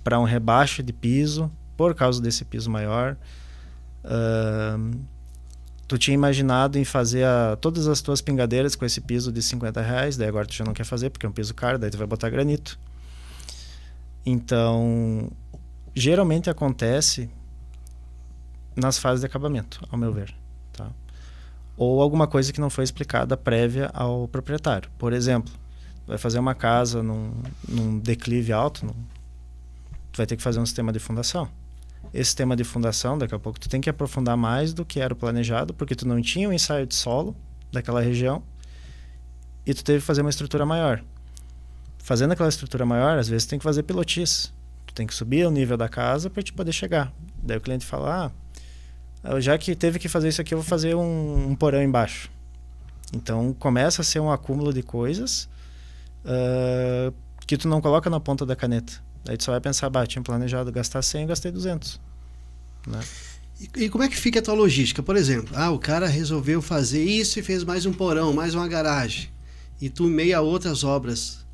para um rebaixo de piso por causa desse piso maior. Tu tinha imaginado em fazer todas as tuas pingadeiras com esse piso de R$50, daí agora tu já não quer fazer porque é um piso caro, daí tu vai botar granito. Então, geralmente acontece nas fases de acabamento, ao meu ver, tá? Ou alguma coisa que não foi explicada prévia ao proprietário. Por exemplo, vai fazer uma casa num declive alto, tu vai ter que fazer um sistema de fundação. Esse sistema de fundação, daqui a pouco, tu tem que aprofundar mais do que era o planejado, porque tu não tinha um ensaio de solo daquela região e tu teve que fazer uma estrutura maior. fazendo aquela estrutura maior, às vezes tem que fazer pilotis. Tu tem que subir o nível da casa para te poder chegar. Daí o cliente fala, já que teve que fazer isso aqui, eu vou fazer um porão embaixo. Então começa a ser um acúmulo de coisas que tu não coloca na ponta da caneta. Daí tu só vai pensar, tinha planejado gastar 100, gastei 200. Né? E como é que fica a tua logística? Por exemplo, o cara resolveu fazer isso e fez mais um porão, mais uma garagem. E tu meia outras obras.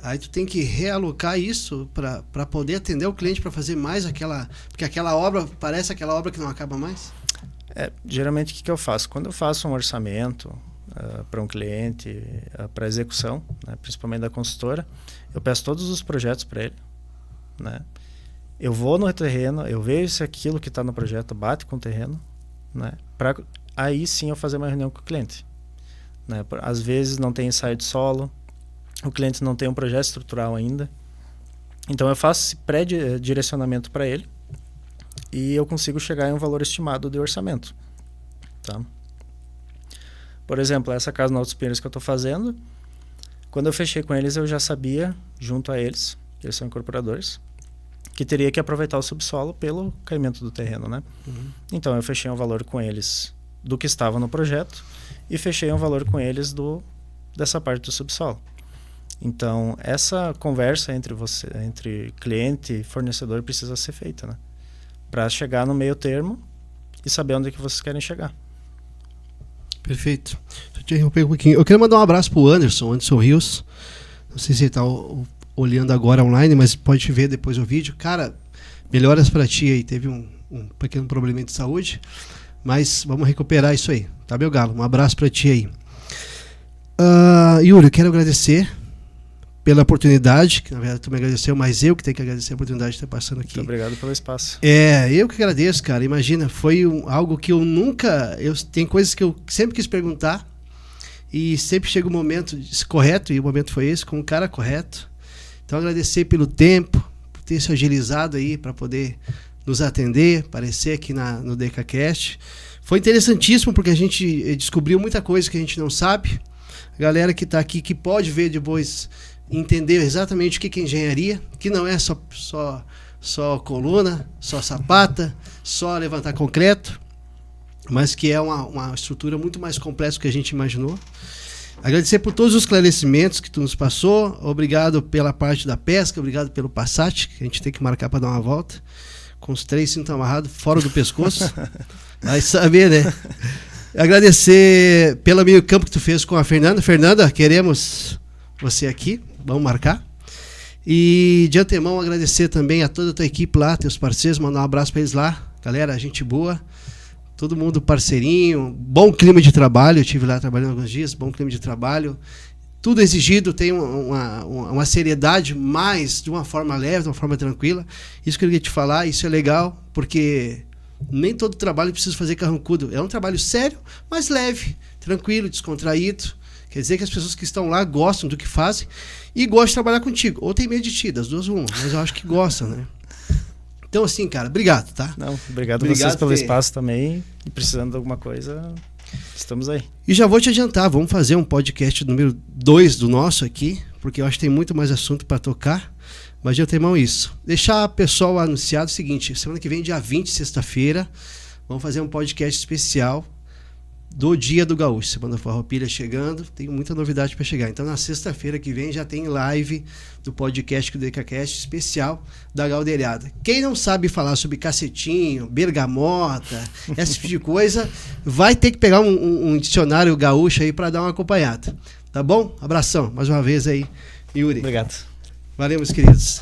Aí tu tem que realocar isso para poder atender o cliente, para fazer mais aquela... Porque aquela obra parece aquela obra que não acaba mais? Geralmente o que eu faço? Quando eu faço um orçamento para um cliente, para execução, né, principalmente da consultora, eu peço todos os projetos para ele. Né? Eu vou no terreno, eu vejo se aquilo que está no projeto bate com o terreno, né? Para aí sim eu fazer uma reunião com o cliente. Né? Às vezes não tem ensaio de solo, o cliente não tem um projeto estrutural ainda. Então eu faço esse pré-direcionamento para ele e eu consigo chegar em um valor estimado de orçamento. Tá? Por exemplo, essa casa no Altos Pinheiros que eu estou fazendo, quando eu fechei com eles, eu já sabia, junto a eles, que eles são incorporadores, que teria que aproveitar o subsolo pelo caimento do terreno, né? Uhum. Então eu fechei um valor com eles do que estava no projeto e fechei um valor com eles dessa parte do subsolo. Então essa conversa entre cliente e fornecedor precisa ser feita, né? Para chegar no meio termo e saber onde é que vocês querem chegar. Perfeito. Deixa eu te interromper um pouquinho. Eu quero mandar um abraço pro Anderson Rios. Não sei se ele está olhando agora online, mas pode ver depois o vídeo. Cara, melhoras para ti aí. Teve um pequeno problema de saúde, mas vamos recuperar isso aí. Tá, meu galo? Um abraço para ti aí. Yuri, eu quero agradecer pela oportunidade, que na verdade tu me agradeceu, mas eu que tenho que agradecer a oportunidade de estar passando aqui. Muito obrigado pelo espaço. Eu que agradeço, cara. Imagina, foi algo que eu nunca... Tem coisas que eu sempre quis perguntar e sempre chega o momento correto, e o momento foi esse, com o cara correto. Então agradecer pelo tempo, por ter se agilizado aí para poder nos atender, aparecer aqui no DECAcast. Foi interessantíssimo porque a gente descobriu muita coisa que a gente não sabe. A galera que está aqui, que pode ver depois, entender exatamente o que é engenharia, que não é só coluna, só sapata, só levantar concreto, mas que é uma estrutura muito mais complexa do que a gente imaginou. Agradecer por todos os esclarecimentos que tu nos passou. Obrigado pela parte da pesca, obrigado pelo Passat, que a gente tem que marcar para dar uma volta, com os 3 cintos amarrados fora do pescoço. Vai saber, né? Agradecer pelo meio campo que tu fez com a Fernanda. Fernanda, queremos você aqui, vamos marcar. E de antemão agradecer também a toda a tua equipe lá, teus parceiros, mandar um abraço para eles lá. Galera, gente boa, todo mundo parceirinho, bom clima de trabalho, eu estive lá trabalhando alguns dias, bom clima de trabalho, tudo exigido, tem uma seriedade, mas de uma forma leve, de uma forma tranquila. Isso que eu queria te falar, isso é legal, porque nem todo trabalho precisa fazer carrancudo, é um trabalho sério, mas leve, tranquilo, descontraído. Quer dizer que as pessoas que estão lá gostam do que fazem e gostam de trabalhar contigo. Ou tem medo de ti, das duas uma, mas eu acho que gostam, né? Então, assim, cara, obrigado, tá? Não, obrigado vocês pelo espaço também. E precisando de alguma coisa, estamos aí. E já vou te adiantar, vamos fazer um podcast número 2 do nosso aqui, porque eu acho que tem muito mais assunto para tocar. Mas de antemão isso. Deixar o pessoal anunciado o seguinte, semana que vem, dia 20, sexta-feira, vamos fazer um podcast especial do Dia do Gaúcho. Semana Farroupilha chegando, tem muita novidade para chegar. Então, na sexta-feira que vem já tem live do podcast do DECAcast especial da Galdeirada. Quem não sabe falar sobre cacetinho, bergamota, esse tipo de coisa, vai ter que pegar um dicionário gaúcho aí para dar uma acompanhada. Tá bom? Abração, mais uma vez aí, Yuri. Obrigado. Valeu, meus queridos.